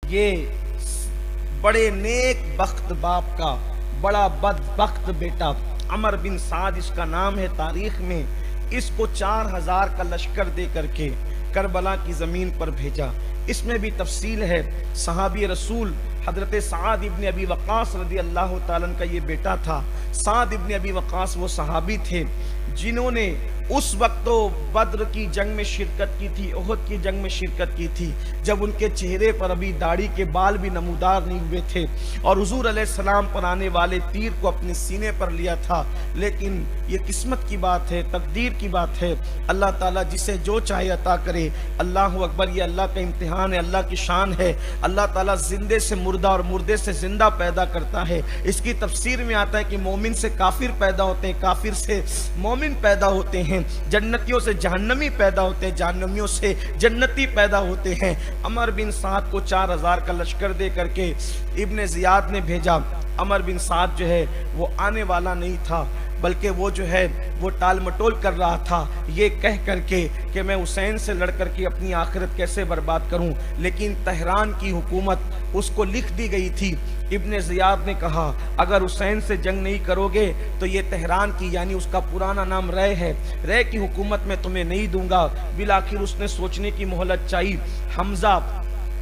یہ بڑے نیک بخت باپ کا بڑا بدبخت بیٹا عمر بن سعد اس کا نام ہے تاریخ میں، اس کو 4000 کا لشکر دے کر کے کربلا کی زمین پر بھیجا۔ اس میں بھی تفصیل ہے۔ صحابی رسول حضرت سعد ابن ابی وقاص رضی اللہ تعالیٰ کا یہ بیٹا تھا۔ سعد ابن ابی وقاص وہ صحابی تھے جنہوں نے اس وقت تو بدر کی جنگ میں شرکت کی تھی، احد کی جنگ میں شرکت کی تھی، جب ان کے چہرے پر ابھی داڑھی کے بال بھی نمودار نہیں ہوئے تھے، اور حضور علیہ السلام پر آنے والے تیر کو اپنے سینے پر لیا تھا۔ لیکن یہ قسمت کی بات ہے، تقدیر کی بات ہے، اللہ تعالیٰ جسے جو چاہے عطا کرے۔ اللہ اکبر، یہ اللہ کا امتحان ہے، اللہ کی شان ہے۔ اللہ تعالیٰ زندے سے مردہ اور مردے سے زندہ پیدا کرتا ہے۔ اس کی تفسیر میں آتا ہے کہ مومن سے کافر پیدا ہوتے ہیں، کافر سے مومن پیدا ہوتے ہیں، جنتیوں سے جہنمی پیدا ہوتے ہیں، جہنمیوں سے جنتی پیدا ہوتے ہیں۔ عمر بن سعد کو 4000 کا لشکر دے کر کے ابن زیاد نے بھیجا۔ عمر بن سعد جو ہے وہ آنے والا نہیں تھا، بلکہ وہ جو ہے وہ ٹال مٹول کر رہا تھا، یہ کہہ کر کے کہ میں حسین سے لڑ کر کے اپنی آخرت کیسے برباد کروں۔ لیکن تہران کی حکومت اس کو لکھ دی گئی تھی۔ ابن زیاد نے کہا اگر حسین سے جنگ نہیں کرو گے تو یہ تہران کی، یعنی اس کا پرانا نام رے ہے، رے کی حکومت میں تمہیں نہیں دوں گا۔ بالآخر اس نے سوچنے کی مہلت چاہی۔ حمزہ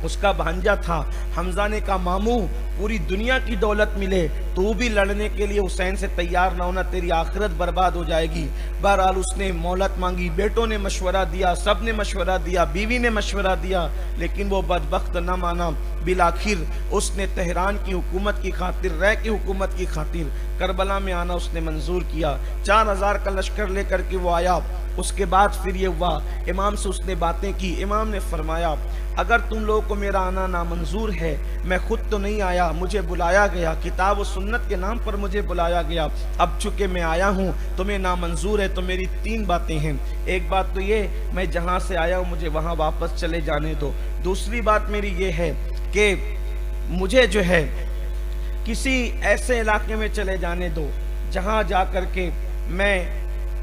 اس کا بھانجا تھا۔ حمزہ نے کہا ماموں پوری دنیا کی دولت ملے تو بھی لڑنے کے لیے حسین سے تیار نہ ہونا، تیری آخرت برباد ہو جائے گی۔ بہرحال اس نے مہلت مانگی، بیٹوں نے مشورہ دیا، سب نے مشورہ دیا، بیوی نے مشورہ دیا، لیکن وہ بدبخت نہ مانا۔ بالآخر اس نے تہران کی حکومت کی خاطر، رے کی حکومت کی خاطر کربلا میں آنا اس نے منظور کیا۔ 4000 کا لشکر لے کر کے وہ آیا۔ اس کے بعد پھر یہ ہوا، امام سے اس نے باتیں کی۔ امام نے فرمایا اگر تم لوگوں کو میرا آنا نامنظور ہے، میں خود تو نہیں آیا، مجھے بلایا گیا، کتاب و سنت کے نام پر مجھے بلایا گیا، اب چونکہ میں آیا ہوں تمہیں نامنظور ہے تو میری 3 باتیں ہیں۔ ایک بات تو یہ میں جہاں سے آیا ہوں مجھے وہاں واپس چلے جانے دو۔ دوسری بات میری یہ ہے کہ مجھے جو ہے کسی ایسے علاقے میں چلے جانے دو جہاں جا کر کے میں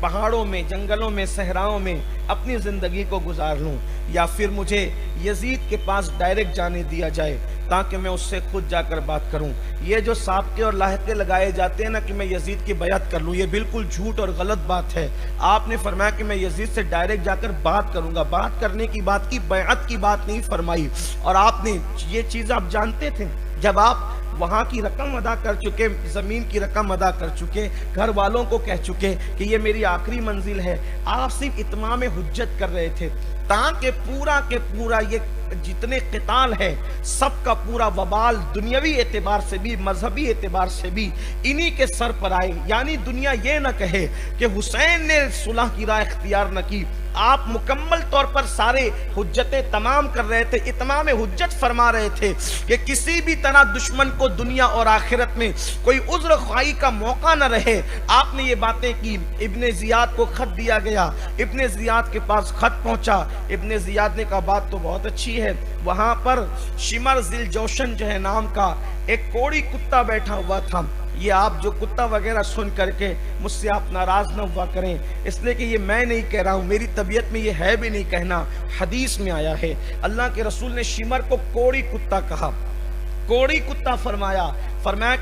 پہاڑوں میں، جنگلوں میں، صحراؤں میں اپنی زندگی کو گزار لوں، یا پھر مجھے یزید کے پاس ڈائریکٹ جانے دیا جائے تاکہ میں اس سے خود جا کر بات کروں۔ یہ جو سابقے اور لاحقے لگائے جاتے ہیں نا کہ میں یزید کی بیعت کر لوں، یہ بالکل جھوٹ اور غلط بات ہے۔ آپ نے فرمایا کہ میں یزید سے ڈائریکٹ جا کر بات کروں گا، بات کرنے کی بات کی، بیعت کی بات نہیں فرمائی۔ اور آپ نے یہ چیز آپ جانتے تھے، جب آپ وہاں کی رقم ادا کر چکے، زمین کی رقم ادا کر چکے، گھر والوں کو کہہ چکے کہ یہ میری آخری منزل ہے، آپ صرف اتمام حجت کر رہے تھے تاکہ پورا کے پورا یہ جتنے قتال ہے سب کا پورا وبال دنیاوی اعتبار سے بھی، مذہبی اعتبار سے بھی انہی کے سر پر آئے۔ یعنی دنیا یہ نہ کہے کہ حسین نے صلح کی راہ اختیار نہ کی، آپ مکمل طور پر سارے حجتیں تمام کر رہے تھے، اتمام حجت فرما رہے تھے کہ کسی بھی طرح دشمن کو دنیا اور آخرت میں کوئی عذر خواہی کا موقع نہ رہے۔ آپ نے یہ باتیں کی۔ ابن زیاد کو خط دیا گیا، ابن زیاد کے پاس خط پہنچا۔ ابن زیاد نے کہا بات تو بہت اچھی ہے، وہاں پر شمر ذل جوشن جو ہے نام کا ایک کوڑی کتا بیٹھا ہوا تھا۔ یہ آپ جو کتا وغیرہ سن کر کے مجھ سے آپ ناراض نہ ہوا کریں، اس لیے کہ یہ میں نہیں کہہ رہا ہوں، میری طبیعت میں یہ ہے بھی نہیں کہنا، حدیث میں آیا ہے۔ اللہ کے رسول نے شمر کو کوڑی کتا کہا، کوڑی کتا فرمایا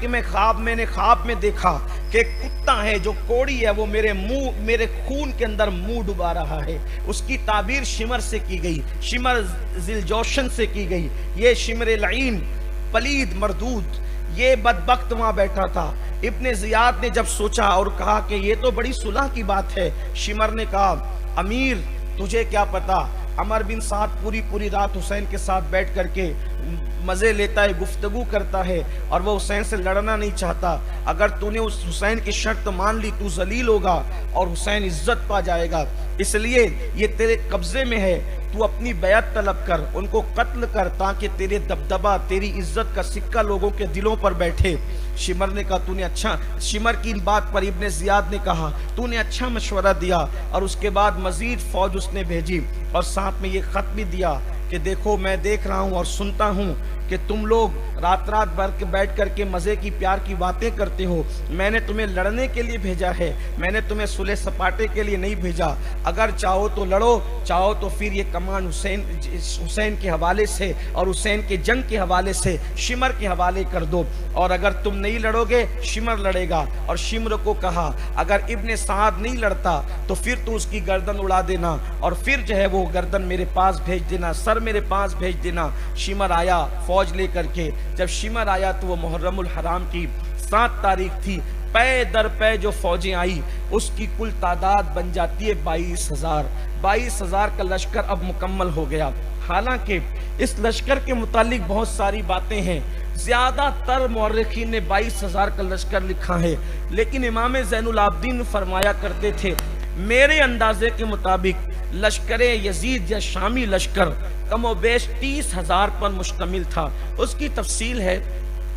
کہ میں نے خواب میں دیکھا کہ ایک کتا ہے جو کوڑی ہے، وہ میرے خون کے اندر منہ ڈبا رہا ہے۔ اس کی تعبیر شمر سے کی گئی، شمر ذل جوشن سے کی گئی۔ یہ شمر لعین، پلید، مردود، یہ بدبخت وہاں بیٹھا تھا۔ ابن زیاد نے جب سوچا اور کہا کہ یہ تو بڑی صلح کی بات ہے، شمر نے کہا امیر تجھے کیا پتا، عمر بن سعد پوری رات حسین کے ساتھ بیٹھ کر کے مزے لیتا ہے، گفتگو کرتا ہے، اور وہ حسین سے لڑنا نہیں چاہتا۔ اگر تو نے اس حسین کی شرط مان لی تو ذلیل ہوگا اور حسین عزت پا جائے گا، اس لیے یہ تیرے قبضے میں ہے، تو اپنی بیعت طلب کر، ان کو قتل کر تاکہ تیرے دبدبہ، تیری عزت کا سکہ لوگوں کے دلوں پر بیٹھے۔ شمر نے کہا تو نے اچھا، شمر کی بات پر ابن زیاد نے کہا تو نے اچھا مشورہ دیا، اور اس کے بعد مزید فوج اس نے بھیجی اور ساتھ میں یہ خط بھی دیا کہ دیکھو میں دیکھ رہا ہوں اور سنتا ہوں کہ تم لوگ رات رات بھر کے بیٹھ کر کے مزے کی پیار کی باتیں کرتے ہو، میں نے تمہیں لڑنے کے لیے بھیجا ہے، میں نے تمہیں صلح سپاٹے کے لیے نہیں بھیجا، اگر چاہو تو لڑو، چاہو تو پھر یہ کمان حسین کے حوالے سے اور حسین کے جنگ کے حوالے سے شمر کے حوالے کر دو، اور اگر تم نہیں لڑو گے شمر لڑے گا، اور شمر کو کہا اگر ابن سعد نہیں لڑتا تو پھر تو اس کی گردن اڑا دینا، اور پھر جو ہے وہ گردن میرے پاس بھیج دینا، سر میرے پاس بھیج دینا۔ شمر آیا فوج لے کر کے، جب شمر آیا تو وہ محرم الحرام کی 7 تاریخ تھی، پے در پے جو فوجیں آئی اس کی کل تعداد بن جاتی ہے 22,000۔ 22,000 کا لشکر اب مکمل ہو گیا۔ حالانکہ اس لشکر کے متعلق بہت ساری باتیں ہیں، زیادہ تر مورخین نے 22,000 کا لشکر لکھا ہے، لیکن امام زین العابدین فرمایا کرتے تھے میرے اندازے کے مطابق لشکر یزید یا شامی لشکر کم و بیش 30,000 پر مشتمل تھا۔ اس کی تفصیل ہے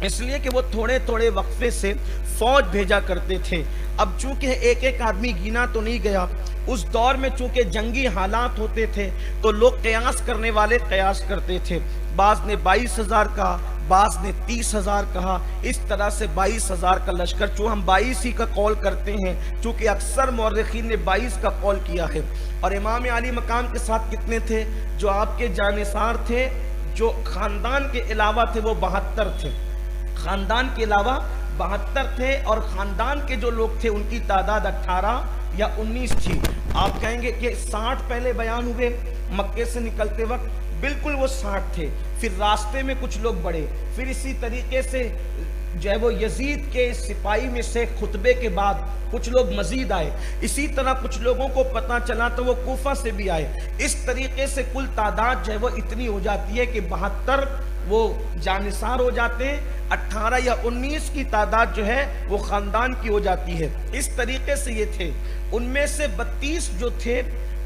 اس لیے کہ وہ تھوڑے تھوڑے وقفے سے فوج بھیجا کرتے تھے۔ اب چونکہ ایک ایک آدمی گینا تو نہیں گیا، اس دور میں چونکہ جنگی حالات ہوتے تھے تو لوگ قیاس کرنے والے قیاس کرتے تھے، بعض نے 22,000 کہا، بعض نے 30,000 کہا، اس طرح سے 22,000 کا لشکر، چونکہ ہم 22 ہی کا قول کرتے ہیں چونکہ اکثر مورخین نے 22 کا قول کیا ہے۔ اور امام علی مقام کے ساتھ کتنے تھے؟ جو آپ کے جانثار تھے، جو خاندان کے علاوہ تھے، وہ 72 تھے، خاندان کے علاوہ 72 تھے، اور خاندان کے جو لوگ تھے ان کی تعداد 18 یا 19 تھی۔ آپ کہیں گے کہ 60 پہلے بیان ہوئے مکے سے نکلتے وقت، بالکل وہ 60 تھے، پھر راستے میں کچھ لوگ بڑھے، پھر اسی طریقے سے جو ہے وہ یزید کے سپاہی میں سے خطبے کے بعد کچھ لوگ مزید آئے، اسی طرح کچھ لوگوں کو پتہ چلا تو وہ کوفہ سے بھی آئے، اس طریقے سے کل تعداد جو ہے وہ اتنی ہو جاتی ہے کہ 72 وہ جانثار ہو جاتے ہیں، 18 یا 19 کی تعداد جو ہے وہ خاندان کی ہو جاتی ہے۔ اس طریقے سے یہ تھے، ان میں سے 32 جو تھے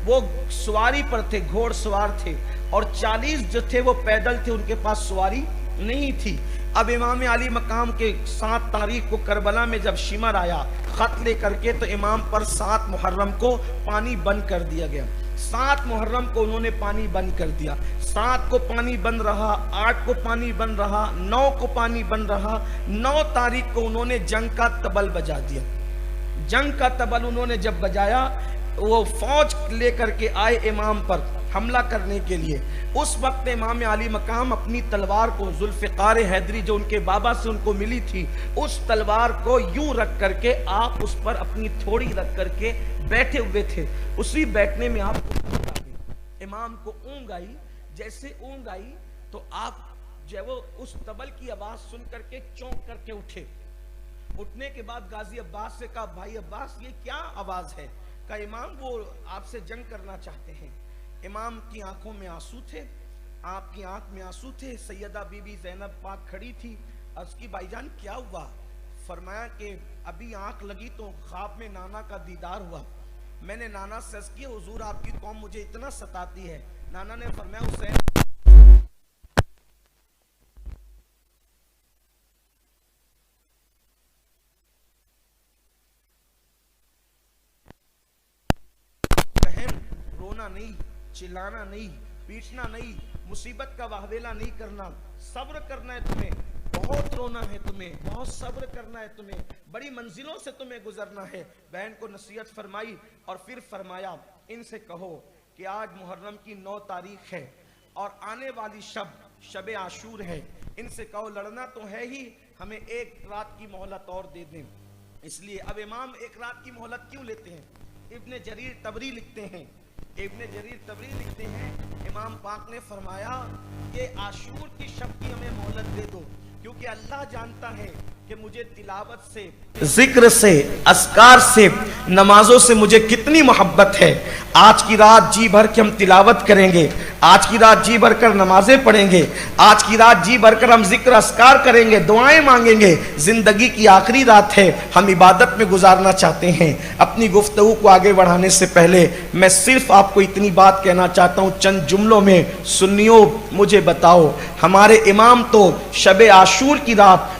وہ سواری پر تھے، گھوڑ سوار تھے، اور 40 جو تھے وہ پیدل تھے، ان کے پاس سواری نہیں تھی۔ اب امام علی مقام کے 7 تاریخ کو کربلا میں جب شمر آیا خط لے کر کے، تو امام پر 7 محرم کو پانی بند کر دیا گیا۔ 7 محرم کو انہوں نے پانی بند کر دیا، 7 کو پانی بند رہا، 8 کو پانی بند رہا، 9 کو پانی بند رہا، 9 تاریخ کو انہوں نے جنگ کا طبل بجا دیا۔ جنگ کا طبل انہوں نے جب بجایا، وہ فوج لے کر کے آئے امام پر حملہ کرنے کے لیے۔ اس وقت امام علی مقام اپنی تلوار کو، ذوالفقار حیدری جو ان کے بابا سے ان کو ملی تھی، اس تلوار کو یوں رکھ کر کے آپ اس پر اپنی تھوڑی رکھ کر کے بیٹھے ہوئے تھے، اسی بیٹھنے میں آپ کو اونگ آئی، امام کو اونگ آئی، جیسے اونگ آئی تو آپ جو ہے وہ اس طبل کی آواز سن کر کے چونک کر کے اٹھے۔ اٹھنے کے بعد غازی عباس سے کہا بھائی عباس یہ کیا آواز ہے؟ کہا امام وہ آپ سے جنگ کرنا چاہتے ہیں۔ امام کی آنکھوں میں آنسو تھے، آپ کی آنکھ میں آنسو تھے۔ سیدہ بی بی زینب پاک کھڑی تھی، اس کی بھائی جان کیا ہوا؟ فرمایا کہ ابھی آنکھ لگی تو خواب میں نانا کا دیدار ہوا، میں نے نانا سے عرض کیا حضور آپ کی قوم مجھے اتنا ستاتی ہے۔ نانا نے فرمایا حسین رونا نہیں، چلانا نہیں، پیٹنا نہیں، مصیبت کا واحویلا نہیں کرنا، صبر کرنا ہے تمہیں، بہت رونا ہے تمہیں، بہت صبر کرنا ہے تمہیں، بڑی منزلوں سے تمہیں گزرنا ہے۔ بہن کو نصیحت فرمائی اور پھر فرمایا ان سے کہو کہ آج محرم کی 9 تاریخ ہے اور آنے والی شب عاشور ہے، ان سے کہو لڑنا تو ہے ہی، ہمیں 1 رات کی مہلت اور دے دیں۔ اس لیے اب امام 1 رات کی مہلت کیوں لیتے ہیں؟ ابن جریر طبری لکھتے ہیں، امام پاک نے فرمایا کہ عاشور کی شب کی ہمیں مہلت دے دو، کیونکہ اللہ جانتا ہے کہ مجھے تلاوت سے، ذکر سے، اذکار سے، نمازوں سے مجھے کتنی محبت ہے۔ آج کی رات جی بھر کے ہم تلاوت کریں گے، آج کی رات جی بھر کر نمازیں پڑھیں گے، آج کی رات جی بھر کر ہم ذکر اذکار کریں گے، دعائیں مانگیں گے۔ زندگی کی آخری رات ہے، ہم عبادت میں گزارنا چاہتے ہیں۔ اپنی گفتگو کو آگے بڑھانے سے پہلے میں صرف آپ کو اتنی بات کہنا چاہتا ہوں چند جملوں میں، سنیو مجھے بتاؤ، ہمارے امام تو شب عاشور کی رات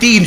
3,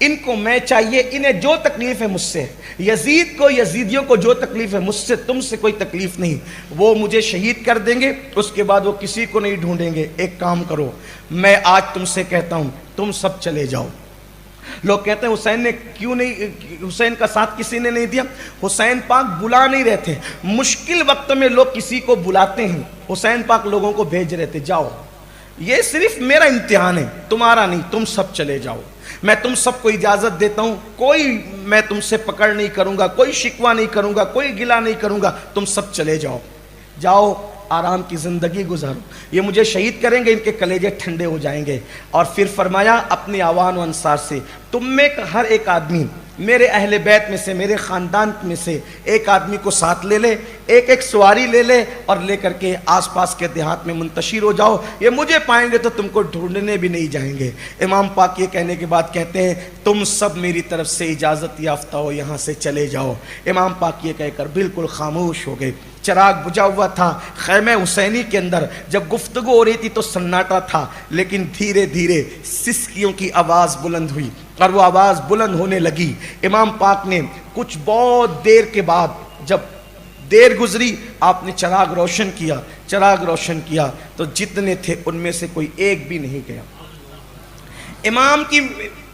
ان کو میں چاہیے، انہیں جو تکلیف ہے مجھ سے، یزید کو، یزیدیوں کو جو تکلیف ہے مجھ سے، تم سے کوئی تکلیف نہیں، وہ مجھے شہید کر دیں گے، اس کے بعد وہ کسی کو نہیں ڈھونڈیں گے۔ ایک کام کرو، میں آج تم سے کہتا ہوں تم سب چلے جاؤ۔ لوگ کہتے ہیں حسین نے کیوں نہیں، حسین کا ساتھ کسی نے نہیں دیا؟ حسین پاک بلا نہیں رہے تھے، مشکل وقت میں لوگ کسی کو بلاتے ہیں، حسین پاک لوگوں کو بھیج رہے تھے، جاؤ یہ صرف میرا امتحان ہے، تمہارا نہیں، تم سب چلے جاؤ، میں تم سب کو اجازت دیتا ہوں، کوئی میں تم سے پکڑ نہیں کروں گا، کوئی شکوہ نہیں کروں گا، کوئی گلہ نہیں کروں گا، تم سب چلے جاؤ، جاؤ آرام کی زندگی گزارو، یہ مجھے شہید کریں گے، ان کے کلیجے ٹھنڈے ہو جائیں گے۔ اور پھر فرمایا اپنے آوان و انصار سے، تم میں ہر ایک آدمی میرے اہل بیت میں سے، میرے خاندان میں سے ایک آدمی کو ساتھ لے لے، ایک ایک سواری لے لے، اور لے کر کے آس پاس کے دیہات میں منتشر ہو جاؤ، یہ مجھے پائیں گے تو تم کو ڈھونڈنے بھی نہیں جائیں گے۔ امام پاک یہ کہنے کے بعد کہتے ہیں تم سب میری طرف سے اجازت یافتہ ہو، یہاں سے چلے جاؤ۔ امام پاک یہ کہہ کر بالکل خاموش ہو گئے۔ چراغ بجھا ہوا تھا خیمہ حسینی کے اندر، جب گفتگو ہو رہی تھی تو سناٹا تھا، لیکن دھیرے دھیرے سسکیوں کی آواز بلند ہوئی، اور وہ آواز بلند ہونے لگی۔ امام پاک نے کچھ بہت دیر کے بعد، جب دیر گزری، آپ نے چراغ روشن کیا، چراغ روشن کیا تو جتنے تھے ان میں سے کوئی ایک بھی نہیں گیا۔ امام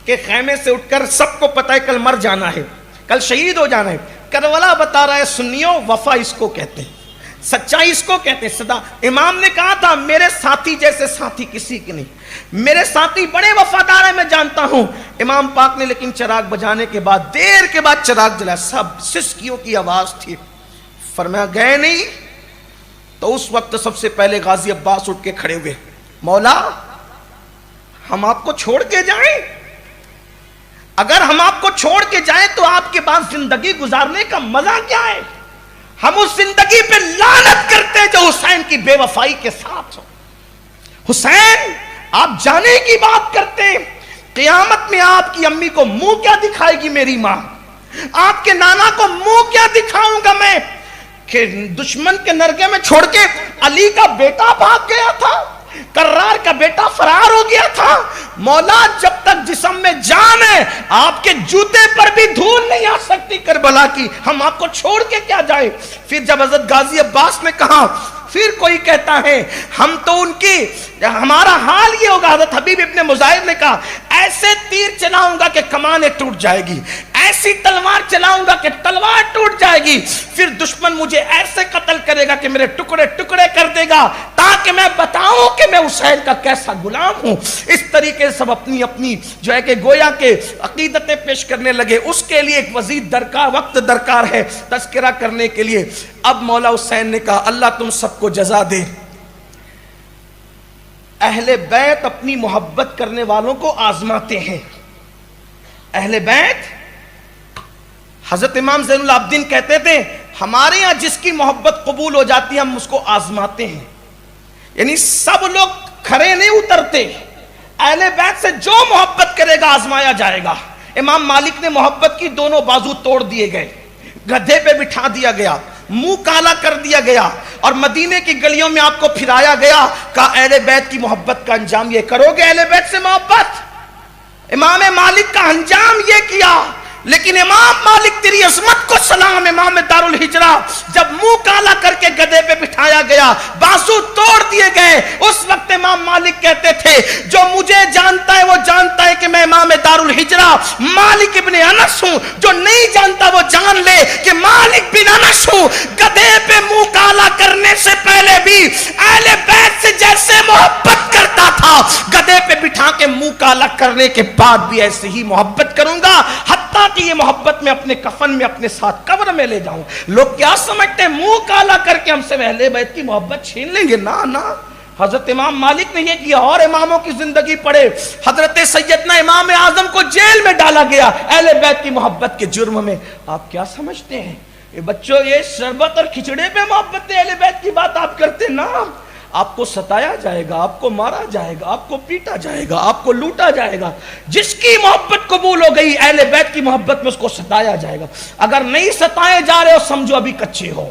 کے خیمے سے اٹھ کر سب کو پتہ ہے کل مر جانا ہے، کل شہید ہو جانا ہے۔ کربلا بتا رہا ہے سنیوں، وفا اس کو کہتے ہیں، سچائی اس کو کہتے ہیں۔ صدا امام نے کہا تھا میرے ساتھی جیسے ساتھی کسی کے نہیں، میرے ساتھی بڑے وفادار ہیں، میں جانتا ہوں۔ امام پاک نے لیکن چراغ بجانے کے بعد، دیر کے بعد چراغ جلا، سب سسکیوں کی آواز تھی، فرمایا گئے نہیں؟ تو اس وقت سب سے پہلے غازی عباس اٹھ کے کھڑے ہوئے، مولا ہم آپ کو چھوڑ کے جائیں؟ اگر ہم آپ کو چھوڑ کے جائیں تو آپ کے پاس زندگی گزارنے کا مزہ کیا ہے؟ ہم اس زندگی پہ لعنت کرتے جو حسین کی بے وفائی کے ساتھ ہو۔ حسین آپ جانے کی بات کرتے، قیامت میں آپ کی امی کو منہ کیا دکھائے گی میری ماں، آپ کے نانا کو منہ کیا دکھاؤں گا میں کہ دشمن کے نرگے میں چھوڑ کے علی کا بیٹا بھاگ گیا تھا، کرار کا بیٹا فرار ہو گیا تھا۔ مولا جب تک جسم میں جان ہے آپ کے جوتے پر بھی دھول نہیں آ سکتی کربلا کی، ہم آپ کو چھوڑ کے کیا جائیں؟ پھر جب حضرت غازی عباس نے کہا، پھر کوئی کہتا ہے ہم تو ان کی، ہمارا حال یہ ہوگا، حضرت حبیب ابن مظاہر نے کہا ایسے تیر چلاؤں گا کہ کمانیں ٹوٹ جائے گی، ایسی تلوار چلاؤں گا کہ تلوار ٹوٹ جائے گی، پھر دشمن مجھے ایسے قتل کرے گا کہ میرے ٹکڑے ٹکڑے کر دے گا، تاکہ میں بتاؤں کہ میں حسین کا کیسا غلام ہوں۔ اس طریقے سے سب اپنی اپنی جو ہے کہ گویا کے عقیدتیں پیش کرنے لگے۔ اس کے لیے ایک مزید وقت درکار ہے تذکرہ کرنے کے لیے۔ اب مولا حسین نے کہا اللہ تم سب کو جزا دے، اہل بیت اپنی محبت کرنے والوں کو آزماتے ہیں۔ اہل بیت، حضرت امام زین العابدین کہتے تھے ہمارے یہاں جس کی محبت قبول ہو جاتی ہے ہم اس کو آزماتے ہیں، یعنی سب لوگ کھڑے نہیں اترتے، اہل بیت سے جو محبت کرے گا آزمایا جائے گا۔ امام مالک نے محبت کی دونوں بازو توڑ دیے گئے، گدھے پہ بٹھا دیا گیا، منہ کالا کر دیا گیا، اور مدینے کی گلیوں میں آپ کو پھرایا گیا، کہا اہل بیت کی محبت کا انجام یہ کرو گے، اہل بیت سے محبت۔ امام مالک کا انجام یہ کیا، لیکن امام مالک تیری عظمت کو سلام، امام دارالہجرہ جب منہ کالا کر کے گدھے پہ بٹھایا گیا، بازو توڑ دیے گئے، اس وقت امام مالک کہتے تھے جو مجھے جانتا ہے وہ جانتا ہے کہ میں امام دارالہجرہ مالک ابن انس ہوں، جو نہیں جانتا وہ جان لے کہ مالک بن انس ہوں۔ گدھے پہ منہ کالا کرنے سے پہلے بھی اہل بیت سے جیسے محبت کرتا تھا، گدھے پہ بٹھا کے منہ کالا کرنے کے بعد بھی ایسے ہی محبت کروں گا، حتیٰ کہ یہ محبت میں اپنے کفن میں اپنے ساتھ قبر میں لے جاؤں۔ لوگ کیا سمجھتے ہیں منہ کالا کر کے ہم سے اہل بیت کی محبت چھین لیں گے؟ نہ، حضرت امام مالک نے یہ کیا۔ اور اماموں کی زندگی پڑھے، حضرت سیدنا امام اعظم کو جیل میں ڈالا گیا اہل بیت کی محبت کے جرم میں۔ آپ کیا سمجھتے ہیں یہ بچوں، یہ شربت اور کھچڑے پہ محبت اہل بیت کی بات آپ کرتے؟ نا، آپ کو ستایا جائے گا، آپ کو مارا جائے گا، آپ کو پیٹا جائے گا، آپ کو لوٹا جائے گا۔ جس کی محبت قبول ہو گئی اہل بیت کی محبت میں اس کو ستایا جائے گا۔ اگر نہیں ستائے جا رہے ہو سمجھو ابھی کچے ہو۔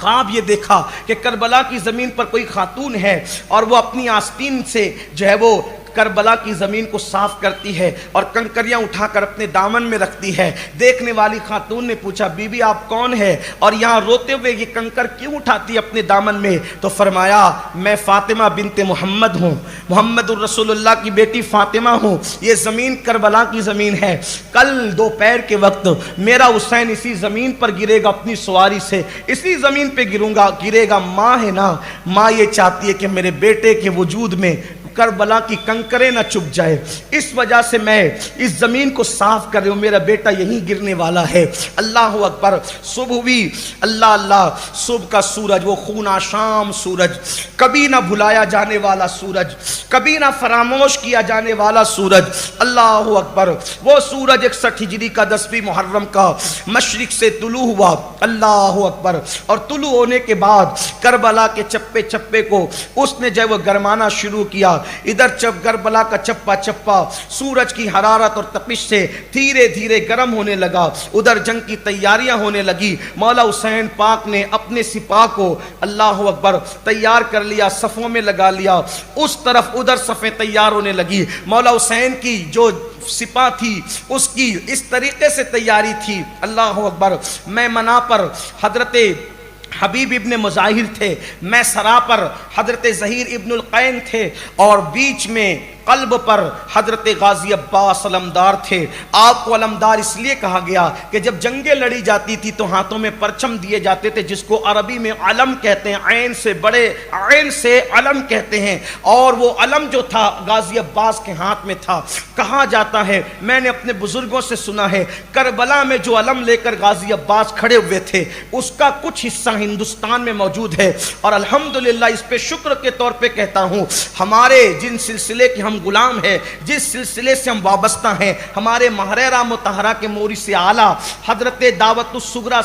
خواب یہ دیکھا کہ کربلا کی زمین پر کوئی خاتون ہے اور وہ اپنی آستین سے جو ہے وہ کربلا کی زمین کو صاف کرتی ہے اور کنکریاں اٹھا کر اپنے دامن میں رکھتی ہے۔ دیکھنے والی خاتون نے پوچھا بی بی آپ کون ہے اور یہاں روتے ہوئے یہ کنکر کیوں اٹھاتی ہے اپنے دامن میں؟ تو فرمایا میں فاطمہ بنت محمد ہوں، محمد الرسول اللہ کی بیٹی فاطمہ ہوں، یہ زمین کربلا کی زمین ہے، کل دوپہر کے وقت میرا حسین اسی زمین پر گرے گا اپنی سواری سے، اسی زمین پہ گرے گا، ماں ہے نا، ماں یہ چاہتی ہے کہ میرے بیٹے کے وجود میں کربلا کی کنکریں نہ چپ جائے، اس وجہ سے میں اس زمین کو صاف کر رہی ہوں، میرا بیٹا یہیں گرنے والا ہے۔ اللہ اکبر۔ صبح ہوئی، اللہ اللہ، صبح کا سورج، وہ خون آشام سورج، کبھی نہ بھلایا جانے والا سورج، کبھی نہ فراموش کیا جانے والا سورج، اللہ اکبر۔ وہ سورج 61 ہجری کا 10ویں محرم کا مشرق سے طلوع ہوا، اللہ اکبر، اور طلوع ہونے کے بعد کربلا کے چپے چپے کو اس نے جو وہ گرمانا شروع کیا۔ ادھر کربلا کا چپا چپا سورج کی حرارت اور تپش سے دھیرے دھیرے گرم ہونے لگا، ادھر جنگ کی تیاریاں ہونے لگی۔ مولا حسین پاک نے اپنے سپاہ کو اللہ اکبر تیار کر لیا، صفوں میں لگا لیا، اس طرف ادھر صفیں تیار ہونے لگی۔ مولا حسین کی جو سپاہ تھی اس کی اس طریقے سے تیاری تھی، اللہ اکبر۔ میں منا پر حضرت حبیب ابن مظاہر تھے، میں سرا پر حضرت ظہیر ابن القین تھے، اور بیچ میں قلب پر حضرت غازی عباس علمدار تھے۔ آپ کو علمدار اس لیے کہا گیا کہ جب جنگیں لڑی جاتی تھی تو ہاتھوں میں پرچم دیے جاتے تھے، جس کو عربی میں علم کہتے ہیں، عین سے بڑے عین سے علم کہتے ہیں، اور وہ علم جو تھا غازی عباس کے ہاتھ میں تھا۔ کہا جاتا ہے، میں نے اپنے بزرگوں سے سنا ہے، کربلا میں جو علم لے کر غازی عباس کھڑے ہوئے تھے اس کا کچھ حصہ ہندوستان میں موجود ہے، اور الحمدللہ اس پہ شکر کے طور پہ کہتا ہوں، ہمارے جن سلسلے کے ہم غلام ہے، جس سلسلے سے ہم وابستہ ہیں، ہمارے محررہ مطہرہ کے مورث اعلیٰ حضرت دعوت الصغریٰ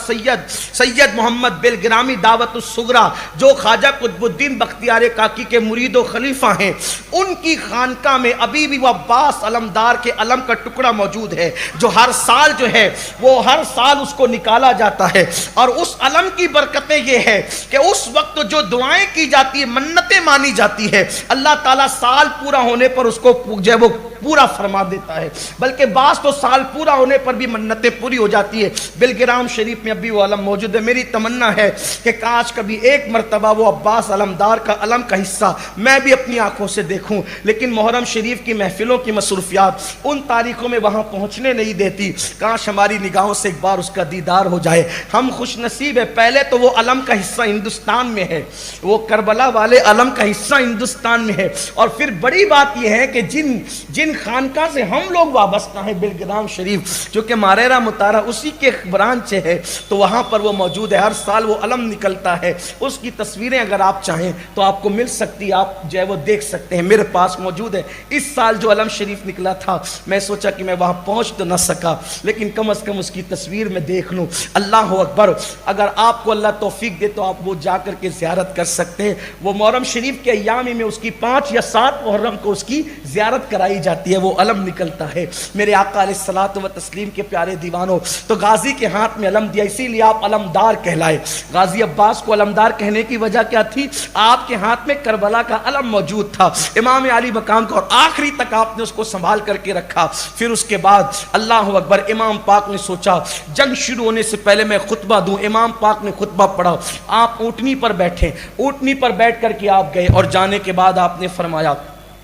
سید محمد بالگرامی دعوت الصغریٰ، جو خواجہ قطب الدین بختیار کاکی کے مرید و خلیفہ ہیں، ان کی خانقاہ میں ابھی بھی وہ عباس علمدار کے علم کا ٹکڑا موجود ہے، جو ہر سال جو ہے وہ ہر سال اس کو نکالا جاتا ہے، اور اس علم کی برکتیں یہ ہے کہ اس وقت جو دعائیں کی جاتی ہے، منتیں مانی جاتی ہے، اللہ تعالیٰ سال پورا ہونے پر اس کو جو ہے وہ پورا فرما دیتا ہے، بلکہ بعض تو سال پورا ہونے پر بھی منتیں پوری ہو جاتی ہے۔ بلگرام شریف میں ابھی وہ علم موجود ہے۔ میری تمنا ہے کہ کاش کبھی ایک مرتبہ وہ عباس علمدار کا علم کا حصہ میں بھی اپنی آنکھوں سے دیکھوں، لیکن محرم شریف کی محفلوں کی مصروفیات ان تاریخوں میں وہاں پہنچنے نہیں دیتی۔ کاش ہماری نگاہوں سے ایک بار اس کا دیدار ہو جائے۔ ہم خوش نصیب ہے، پہلے تو وہ علم کا حصہ ہندوستان میں ہے، وہ کربلا والے علم کا حصہ ہندوستان میں ہے، اور پھر بڑی بات یہ ہے کہ جن خانقاہ سے ہم لوگ وابستہ ہیں، بلگرام شریف جو کہ محررہ مطہرہ اسی کے برانچ ہے، تو وہاں پر وہ موجود ہے، ہر سال وہ علم نکلتا ہے، اس کی تصویریں اگر آپ چاہیں تو آپ کو مل سکتی، آپ جو ہے وہ دیکھ سکتے ہیں، میرے پاس موجود ہے۔ اس سال جو علم شریف نکلا تھا میں سوچا کہ میں وہاں پہنچ تو نہ سکا، لیکن کم از کم اس کی تصویر میں دیکھ لوں۔ اللہ اکبر۔ اگر آپ کو اللہ توفیق دے تو آپ وہ جا کر کے زیارت کر سکتے ہیں۔ وہ محرم شریف کے ایام میں اس کی 5 یا 7 محرم کو اس کی زیارت کرائی جاتی ہے، وہ علم نکلتا ہے۔ میرے آقا علیہ الصلوۃ والتسلیم کے پیارے دیوانوں، تو غازی کے ہاتھ میں علم دیا، اسی لیے آپ علمدار کہلائے۔ غازی عباس کو علمدار کہنے کی وجہ کیا تھی؟ آپ کے ہاتھ میں کربلا کا علم موجود تھا، امام علی مقام کا، اور آخری تک آپ نے اس کو سنبھال کر کے رکھا۔ پھر اس کے بعد اللہ اکبر، امام پاک نے سوچا جنگ شروع ہونے سے پہلے میں خطبہ دوں۔ امام پاک نے خطبہ پڑھا، آپ اونٹنی پر بیٹھے، اونٹنی پر بیٹھ کر کے آپ گئے، اور جانے کے بعد آپ نے فرمایا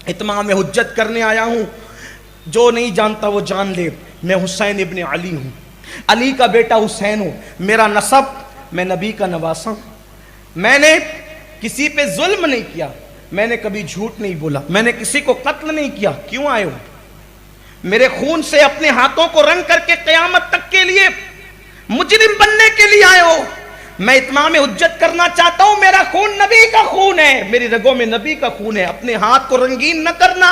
اتمام حجت کرنے آیا ہوں، جو نہیں جانتا وہ جان لے، میں حسین ابن علی ہوں، علی کا بیٹا حسین ہوں، میرا نسب، میں نبی کا نواسا ہوں، میں نے کسی پہ ظلم نہیں کیا، میں نے کبھی جھوٹ نہیں بولا، میں نے کسی کو قتل نہیں کیا۔ کیوں آئے ہو؟ میرے خون سے اپنے ہاتھوں کو رنگ کر کے قیامت تک کے لیے مجرم بننے کے لیے آئے ہو؟ میں اتمام حجت کرنا چاہتا ہوں، میرا خون نبی کا خون ہے، میری رگوں میں نبی کا خون ہے، اپنے ہاتھ کو رنگین نہ کرنا۔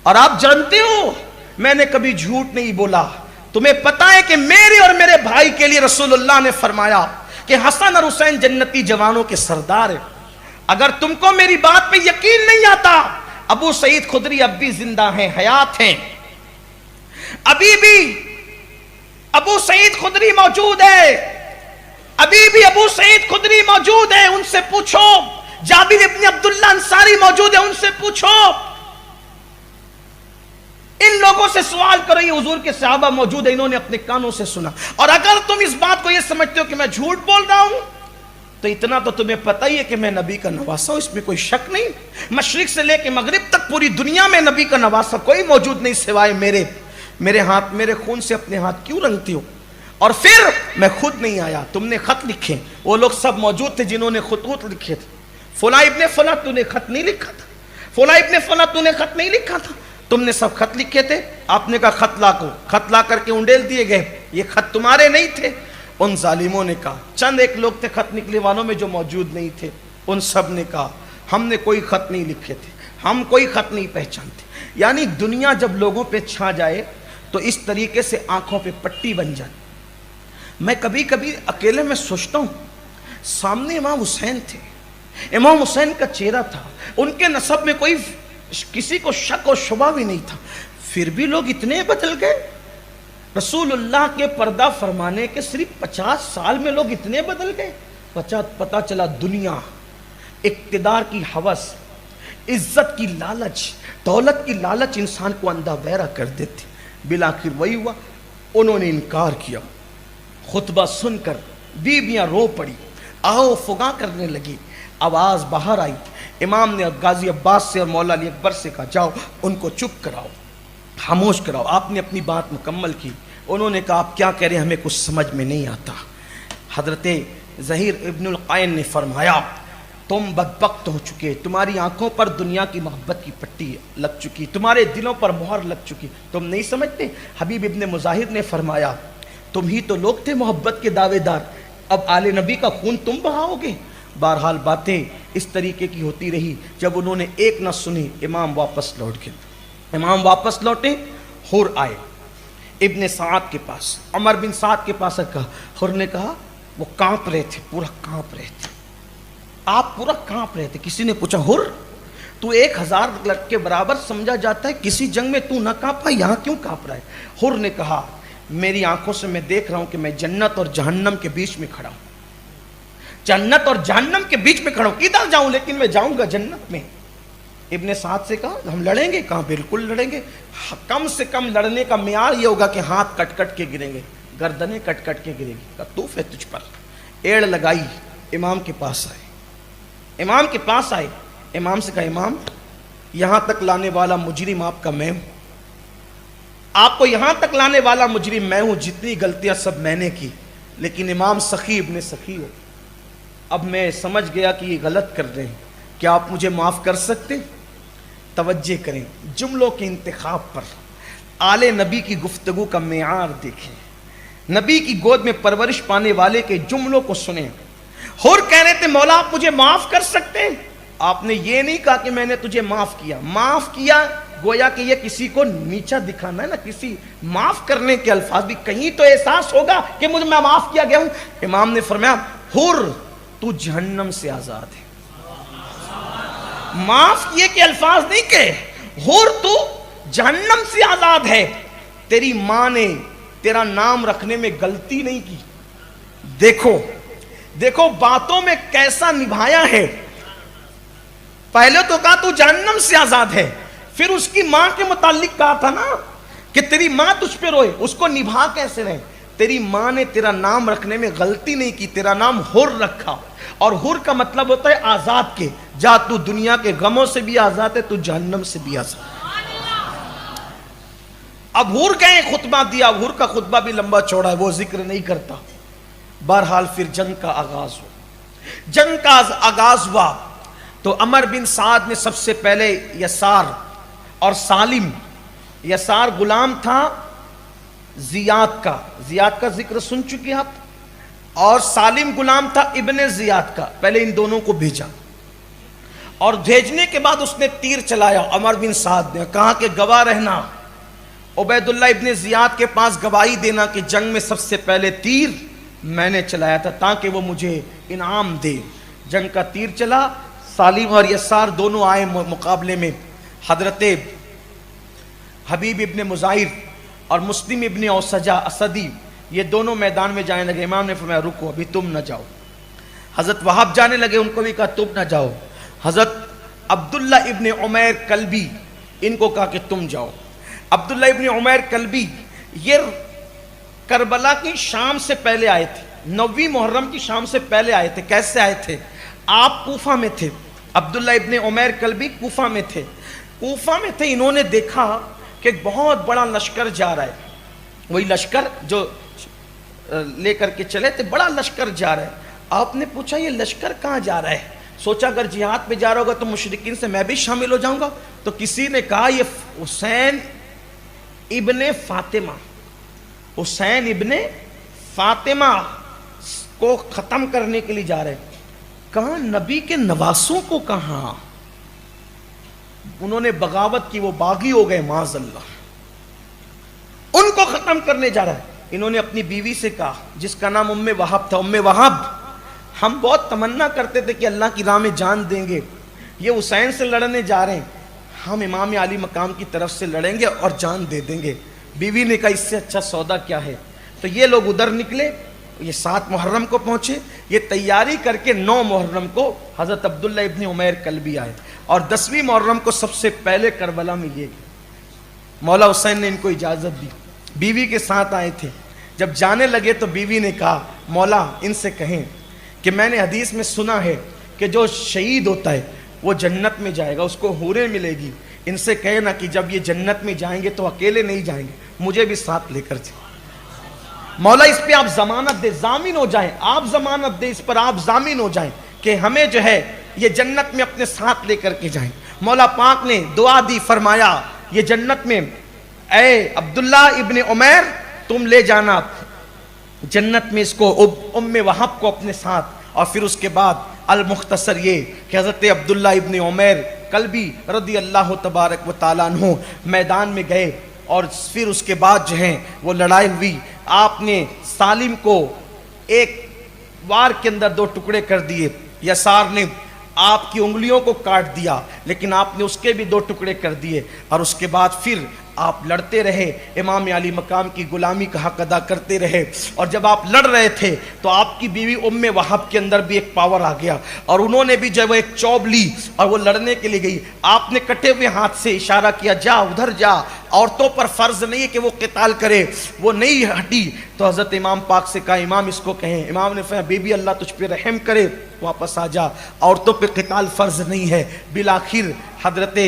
اور آپ جانتے ہو میں نے کبھی جھوٹ نہیں بولا، تمہیں پتا ہے کہ میرے اور میرے بھائی کے لیے رسول اللہ نے فرمایا کہ حسن اور حسین جنتی جوانوں کے سردار ہیں۔ اگر تم کو میری بات پہ یقین نہیں آتا، ابو سعید خدری اب بھی زندہ ہیں، حیات ہیں، ابھی بھی ابو سعید خدری موجود ہے، ابھی بھی ابو سعید خدری موجود ہے، ان سے پوچھو، جابر ابن عبداللہ انصاری موجود ہے، ان سے پوچھو، ان لوگوں سے سوال کرو، یہ حضور کے صحابہ موجود ہیں، انہوں نے اپنے کانوں سے سنا۔ اور اگر تم اس بات کو یہ سمجھتے ہو کہ میں جھوٹ بول رہا ہوں تو اتنا تو تمہیں پتہ ہی ہے کہ میں نبی کا نواسا ہوں، اس میں کوئی شک نہیں۔ مشرق سے لے کے مغرب تک پوری دنیا میں نبی کا نواسا کوئی موجود نہیں سوائے میرے ہاتھ، میرے خون سے اپنے ہاتھ کیوں رنگتی ہو؟ اور پھر میں خود نہیں آیا، تم نے خط لکھے، وہ لوگ سب موجود تھے جنہوں نے خطوط لکھے تھے، فلاں ابن فلاں تو نے خط نہیں لکھا تھا، فلاں ابن فلاں تو نے خط نہیں لکھا تھا، تم نے سب خط لکھے تھے، آپ نے کہا خط لا کو، خط لا کر کے انڈیل دیے گئے، یہ خط تمہارے نہیں تھے۔ ان ظالموں نے کہا، چند ایک لوگ تھے خط نکلے والوں میں جو موجود نہیں تھے، ان سب نے کہا ہم نے کوئی خط نہیں لکھے تھے، ہم کوئی خط نہیں پہچانتے۔ یعنی دنیا جب لوگوں پہ چھا جائے تو اس طریقے سے آنکھوں پہ پٹی بن جاتی۔ میں کبھی کبھی اکیلے میں سوچتا ہوں، سامنے امام حسین تھے، امام حسین کا چہرہ تھا، ان کے نسب میں کوئی کسی کو شک و شبہ بھی نہیں تھا، پھر بھی لوگ اتنے بدل گئے۔ رسول اللہ کے پردہ فرمانے کے صرف 50 سال میں لوگ اتنے بدل گئے۔ پتہ چلا دنیا، اقتدار کی ہوس، عزت کی لالچ، دولت کی لالچ انسان کو اندھا بہرا کر دیتی۔ بالآخر وہی ہوا، انہوں نے انکار کیا۔ خطبہ سن کر بیویاں رو پڑی، آہو فغاں کرنے لگی، آواز باہر آئی۔ امام نے غازی عباس سے اور مولا علی اکبر سے کہا جاؤ ان کو چپ کراؤ، خاموش کراؤ۔ آپ نے اپنی بات مکمل کی۔ انہوں نے کہا آپ کیا کہہ رہے ہیں، ہمیں کچھ سمجھ میں نہیں آتا۔ حضرت زہیر ابن القائن نے فرمایا تم بدبخت ہو چکے، تمہاری آنکھوں پر دنیا کی محبت کی پٹی لگ چکی، تمہارے دلوں پر مہر لگ چکی، تم نہیں سمجھتے۔ حبیب ابن مظاہر نے فرمایا تم ہی تو لوگ تھے محبت کے دعوے دار، اب آل نبی کا خون تم بہاؤ گے۔ بہرحال باتیں اس طریقے کی ہوتی رہی۔ جب انہوں نے ایک نہ سنی، امام واپس لوٹ گئے۔ امام واپس لوٹے، حر آئے ابن سعد کے پاس، عمر بن سعد کے پاس کہا، حر نے کہا وہ کانپ رہے تھے، پورا کانپ رہے تھے، آپ پورا کانپ رہے تھے۔ کسی نے پوچھا حر تو 1000 کے برابر سمجھا جاتا ہے، کسی جنگ میں تو نہ کانپا، یہاں کیوں کانپ رہا ہے؟ حر نے کہا میری آنکھوں سے میں دیکھ رہا ہوں کہ میں جنت اور جہنم کے بیچ میں کھڑا ہوں، جنت اور جہنم کے بیچ میں کھڑا ہوں، کدھر جاؤں لیکن میں جاؤں گا جنت میں۔ ابن سعد سے کہا ہم لڑیں گے؟ کہا بالکل لڑیں گے، کم سے کم لڑنے کا معیار یہ ہوگا کہ ہاتھ کٹ کٹ کے گریں گے، گردنیں کٹ کٹ کے گریں گی۔ کہا توف ہے تجھ پر۔ ایڑ لگائی، امام کے پاس آئے، امام کے پاس آئے، امام سے کہا امام یہاں تک لانے والا مجرم آپ کا میں ہوں، آپ کو یہاں تک لانے والا مجرم میں ہوں، جتنی غلطیاں سب میں نے کی، لیکن امام سخی ابن سخی ہو، اب میں سمجھ گیا کہ یہ غلط کر رہے ہیں، کیا آپ مجھے معاف کر سکتے؟ توجہ کریں جملوں کے انتخاب پر، آل نبی کی گفتگو کا معیار دیکھیں، نبی کی گود میں پرورش پانے والے کے جملوں کو سنیں۔ حر کہہ رہے تھے مولا آپ مجھے معاف کر سکتے ہیں؟ آپ نے یہ نہیں کہا کہ میں نے تجھے معاف کیا، معاف کیا گویا کہ یہ کسی کو نیچا دکھانا ہے نا، کسی معاف کرنے کے الفاظ بھی کہیں تو احساس ہوگا کہ مجھے میں معاف کیا گیا ہوں۔ امام نے فرمایا حر تو جہنم سے آزاد ہے، معاف کیے کے الفاظ نہیں کہے، حر تو جہنم سے آزاد ہے، تیری ماں نے تیرا نام رکھنے میں غلطی نہیں کی۔ دیکھو دیکھو باتوں میں کیسا نبھایا ہے، پہلے تو کہا تو جہنم سے آزاد ہے، پھر اس کی ماں کے متعلق کہا تھا نا کہ تیری ماں تجھ پہ روئے، اس کو نبھا کیسے رہے؟ تیری ماں نے تیرا نام رکھنے میں غلطی نہیں کی، تیرا نام حر رکھا، اور حر کا مطلب ہوتا ہے آزاد کے، جا تو دنیا کے غموں سے بھی آزاد ہے، تو جہنم سے بھی آزاد ہے۔ اب حر گئے خطبہ دیا، حر کا خطبہ بھی لمبا چوڑا ہے، وہ ذکر نہیں کرتا۔ بہرحال پھر جنگ کا آغاز ہوا، جنگ کا آغاز ہوا تو عمر بن سعد نے سب سے پہلے یسار اور سالم، یسار غلام تھا زیاد کا، زیاد کا ذکر سن چکے آپ، اور سالم غلام تھا ابن زیاد کا، پہلے ان دونوں کو بھیجا، اور بھیجنے کے بعد اس نے تیر چلایا، عمر بن سعد نے کہا کہ گواہ رہنا، عبید اللہ ابن زیاد کے پاس گواہی دینا کہ جنگ میں سب سے پہلے تیر میں نے چلایا تھا تاکہ وہ مجھے انعام دے۔ جنگ کا تیر چلا، سالم اور یسار دونوں آئے مقابلے میں، حضرت حبیب ابن مظاہر اور مسلم ابن اوسجہ اسدی یہ دونوں میدان میں جانے لگے. امام نے فرمایا رکو ابھی تم نہ جاؤ. حضرت وہاب جانے لگے, ان کو بھی کہا تم نہ جاؤ. حضرت عبداللہ ابن عمیر کلبی ان کو کہا کہ تم جاؤ. عبداللہ ابن عمیر کلبی یہ کربلا کی شام سے پہلے آئے تھے, 9 محرم کی شام سے پہلے آئے تھے. کیسے آئے تھے؟ آپ کوفہ میں تھے, عبداللہ ابن عمیر کلبی کوفہ میں تھے. کوفہ میں تھے, انہوں نے دیکھا کہ ایک بہت بڑا لشکر جا رہا ہے. وہی لشکر جو لے کر کے چلے تھے, بڑا لشکر جا رہا ہے. آپ نے پوچھا یہ لشکر کہاں جا رہا ہے؟ سوچا اگر جہاد پہ جا رہا ہوگا تو مشرکین سے میں بھی شامل ہو جاؤں گا. تو کسی نے کہا یہ حسین ابن فاطمہ, حسین ابن فاطمہ کو ختم کرنے کے لیے جا رہے ہیں. کہاں نبی کے نواسوں کو کہاں, انہوں نے بغاوت کی, وہ باغی ہو گئے معاذ اللہ, ان کو ختم کرنے جا رہا ہے. انہوں نے اپنی بیوی سے کہا جس کا نام ام وہب تھا, ام وہب ہم بہت تمنا کرتے تھے کہ اللہ کی راہ میں جان دیں گے, یہ حسین سے لڑنے جا رہے ہیں, ہم امام علی مقام کی طرف سے لڑیں گے اور جان دے دیں گے. بیوی نے کہا اس سے اچھا سودا کیا ہے. تو یہ لوگ ادھر نکلے, یہ 7 محرم کو پہنچے. یہ تیاری کر کے 9 محرم کو حضرت عبداللہ ابن عمیر کلبی آئے, اور 10ویں محرم کو سب سے پہلے کربلا میں یہ مولا حسین نے ان کو اجازت دی. بیوی کے ساتھ آئے تھے. جب جانے لگے تو بیوی نے کہا مولا ان سے کہیں کہ میں نے حدیث میں سنا ہے کہ جو شہید ہوتا ہے وہ جنت میں جائے گا, اس کو حوریں ملے گی. ان سے کہنا کہ جب یہ جنت میں جائیں گے تو اکیلے نہیں جائیں گے, مجھے بھی ساتھ لے کر جائیں. مولا اس پہ آپ ضمانت دے, ضامن ہو جائیں, آپ ضمانت دے اس پر, آپ ضامن ہو جائیں کہ ہمیں جو ہے یہ جنت میں اپنے ساتھ لے کر کے جائیں. مولا پاک نے دعا دی, فرمایا یہ جنت میں اے عبداللہ ابن عمیر تم لے جانا جنت میں اس کو, ام وہب کو اپنے ساتھ. اور پھر اس کے بعد المختصر یہ کہ حضرت عبداللہ ابن عمیر کلبی رضی اللہ تبارک و تعالیٰ عنہ میدان میں گئے, اور پھر اس کے بعد جو ہیں وہ لڑائی ہوئی. آپ نے سالم کو ایک وار کے اندر 2 ٹکڑے کر دیے, یسار نے آپ کی انگلیوں کو کاٹ دیا, لیکن آپ نے اس کے بھی 2 ٹکڑے کر دیے. اور اس کے بعد پھر آپ لڑتے رہے, امام علی مقام کی غلامی کا حق ادا کرتے رہے. اور جب آپ لڑ رہے تھے تو آپ کی بیوی ام وہب کے اندر بھی ایک پاور آ گیا, اور انہوں نے بھی جو ہے ایک چوب لی اور وہ لڑنے کے لیے گئی. آپ نے کٹے ہوئے ہاتھ سے اشارہ کیا جا ادھر جا, عورتوں پر فرض نہیں ہے کہ وہ قتال کرے, وہ نہیں ہٹی. تو حضرت امام پاک سے کہا امام اس کو کہیں. امام نے فرمایا بی بی اللہ تجھ پہ رحم کرے, واپس آ جا, عورتوں پہ قتال فرض نہیں ہے. بالآخر حضرت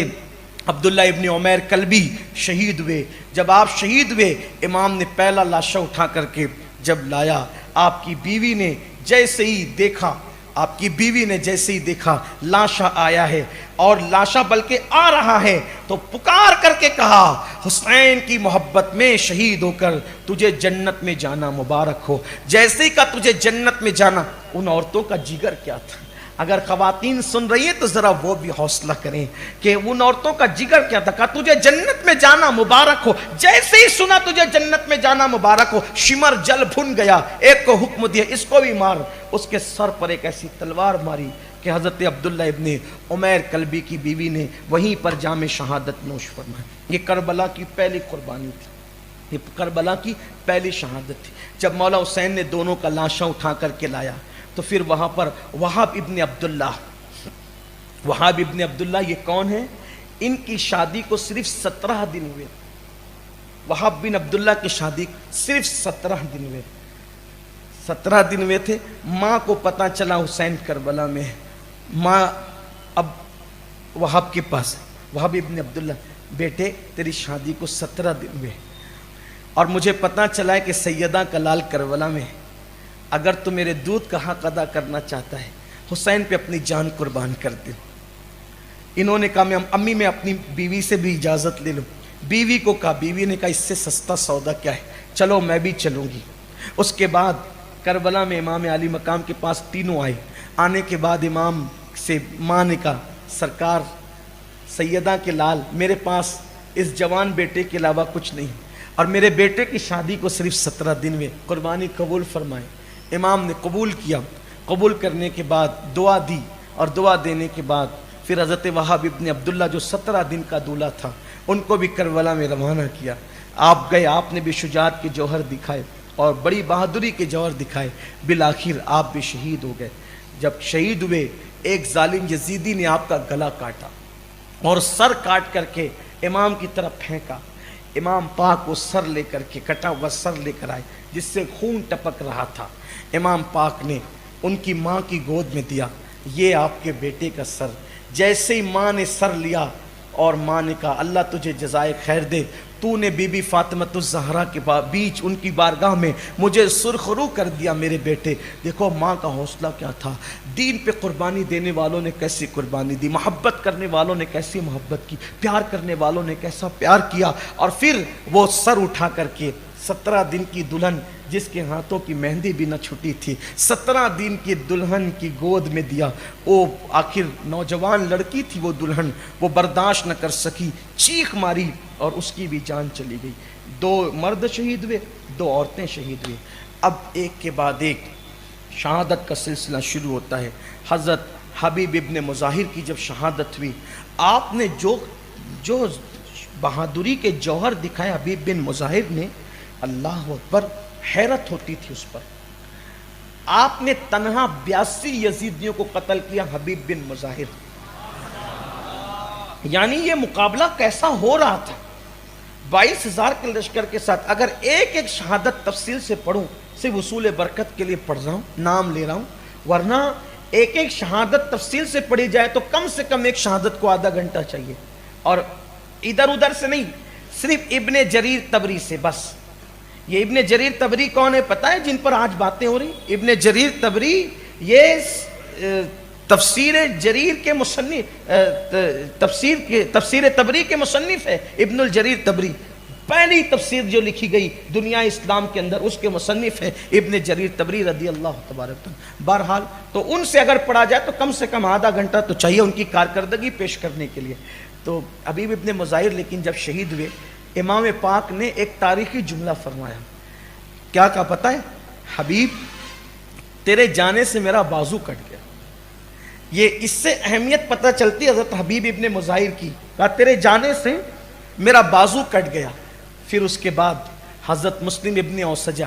عبداللہ ابن عمیر کلبی شہید ہوئے. جب آپ شہید ہوئے, امام نے پہلا لاشا اٹھا کر کے جب لایا, آپ کی بیوی نے جیسے ہی دیکھا, آپ کی بیوی نے جیسے ہی دیکھا لاشا آیا ہے اور لاشا بلکہ آ رہا ہے, تو پکار کر کے کہا حسین کی محبت میں شہید ہو کر تجھے جنت میں جانا مبارک ہو. جیسے ہی کہا تجھے جنت میں جانا, ان عورتوں کا جگر کیا تھا. اگر خواتین سن رہی ہیں تو ذرا وہ بھی حوصلہ کریں کہ ان عورتوں کا جگر کیا تھا. کہا تجھے جنت میں جانا مبارک ہو. جیسے ہی سنا تجھے جنت میں جانا مبارک ہو, شمر جل بھن گیا, ایک کو حکم دیا اس کو بھی مار. اس کے سر پر ایک ایسی تلوار ماری کہ حضرت عبداللہ ابن عمیر کلبی کی بیوی نے وہیں پر جام شہادت نوش فرمائی. یہ کربلا کی پہلی قربانی تھی, یہ کربلا کی پہلی شہادت تھی. جب مولا حسین نے دونوں کا لاشاں اٹھا کر کے لایا تو پھر وہاں پر وہاب ابن عبداللہ, وہاب ابن عبداللہ یہ کون ہے؟ ان کی شادی کو صرف 17 دن ہوئے. وہاب بن عبداللہ کی شادی صرف 17 دن ہوئے, 17 دن ہوئے تھے. ماں کو پتہ چلا حسین کربلا میں ہے. ماں اب وہاب کے پاس, وہاب ابن عبداللہ بیٹے تیری شادی کو 17 دن ہوئے اور مجھے پتہ چلا ہے کہ سیدہ کا لال کربلا میں ہے. اگر تو میرے دودھ کا حق ادا کرنا چاہتا ہے حسین پہ اپنی جان قربان کر دے. انہوں نے کہا امی میں اپنی بیوی سے بھی اجازت لے لوں. بیوی کو کہا, بیوی نے کہا اس سے سستا سودا کیا ہے, چلو میں بھی چلوں گی. اس کے بعد کربلا میں امام علی مقام کے پاس تینوں آئے. آنے کے بعد امام سے ماں نے کہا سرکار سیدہ کے لال, میرے پاس اس جوان بیٹے کے علاوہ کچھ نہیں اور میرے بیٹے کی شادی کو صرف 17 دن میں, قربانی قبول فرمائیں. امام نے قبول کیا. قبول کرنے کے بعد دعا دی, اور دعا دینے کے بعد پھر حضرت وہاب ابن عبداللہ جو 17 دن کا دولہا تھا ان کو بھی کربلا میں روانہ کیا. آپ گئے, آپ نے بھی شجاعت کے جوہر دکھائے اور بڑی بہادری کے جوہر دکھائے، بالآخر آپ بھی شہید ہو گئے۔ جب شہید ہوئے ایک ظالم یزیدی نے آپ کا گلا کاٹا اور سر کاٹ کر کے امام کی طرف پھینکا۔ امام پاک وہ سر لے کر کے، کٹا ہوا سر لے کر آئے جس سے خون ٹپک رہا تھا۔ امام پاک نے ان کی ماں کی گود میں دیا، یہ آپ کے بیٹے کا سر۔ جیسے ہی ماں نے سر لیا اور ماں نے کہا اللہ تجھے جزائے خیر دے، تو نے بی بی فاطمۃ الزہرا کے بیچ ان کی بارگاہ میں مجھے سرخرو کر دیا میرے بیٹے۔ دیکھو ماں کا حوصلہ کیا تھا، دین پہ قربانی دینے والوں نے کیسی قربانی دی، محبت کرنے والوں نے کیسی محبت کی، پیار کرنے والوں نے کیسا پیار کیا، اور پھر وہ سر اٹھا کر کے 17 دن کی دلہن جس کے ہاتھوں کی مہندی بھی نہ چھٹی تھی، 17 دن کی دلہن کی گود میں دیا۔ وہ آخر نوجوان لڑکی تھی وہ دلہن، وہ برداشت نہ کر سکی، چیخ ماری اور اس کی بھی جان چلی گئی۔ 2 مرد شہید ہوئے، 2 عورتیں شہید ہوئے۔ اب ایک کے بعد ایک شہادت کا سلسلہ شروع ہوتا ہے۔ حضرت حبیب ابن مظاہر کی جب شہادت ہوئی، آپ نے جو بہادری کے جوہر دکھائے حبیب بن مظاہر نے، اللہ اکبر، حیرت ہوتی تھی اس پر۔ آپ نے تنہا 82 یزیدیوں کو قتل کیا حبیب بن مظاہر، یعنی یہ مقابلہ کیسا ہو رہا تھا 22,000 کے لشکر کے ساتھ۔ اگر ایک ایک شہادت تفصیل سے پڑھوں، صرف وصول برکت کے لیے پڑھ رہا ہوں، نام لے رہا ہوں، ورنہ ایک ایک شہادت تفصیل سے پڑھی جائے تو کم سے کم ایک شہادت کو آدھا گھنٹہ چاہیے، اور ادھر ادھر سے نہیں، صرف ابن جریر طبری سے بس۔ یہ ابن جریر طبری کون ہے پتہ ہے جن پر آج باتیں ہو رہی؟ ابن جریر طبری یہ تفسیر جریر کے مصنف، تفسیر طبری کے مصنف ہے ابن الجریر طبری۔ پہلی تفسیر جو لکھی گئی دنیا اسلام کے اندر اس کے مصنف ہے ابن جریر طبری رضی اللہ تبارک عنہ۔ بہرحال تو ان سے اگر پڑھا جائے تو کم سے کم آدھا گھنٹہ تو چاہیے ان کی کارکردگی پیش کرنے کے لیے۔ تو حبیب ابن مظاہر لیکن جب شہید ہوئے، امام پاک نے ایک تاریخی جملہ فرمایا۔ کیا کہا پتہ ہے؟ حبیب تیرے جانے سے میرا بازو کٹ گیا۔ یہ اس سے اہمیت پتہ چلتی حضرت حبیب ابن مظاہر کی، کہا تیرے جانے سے میرا بازو کٹ گیا۔ پھر اس کے بعد حضرت مسلم ابن اوسجہ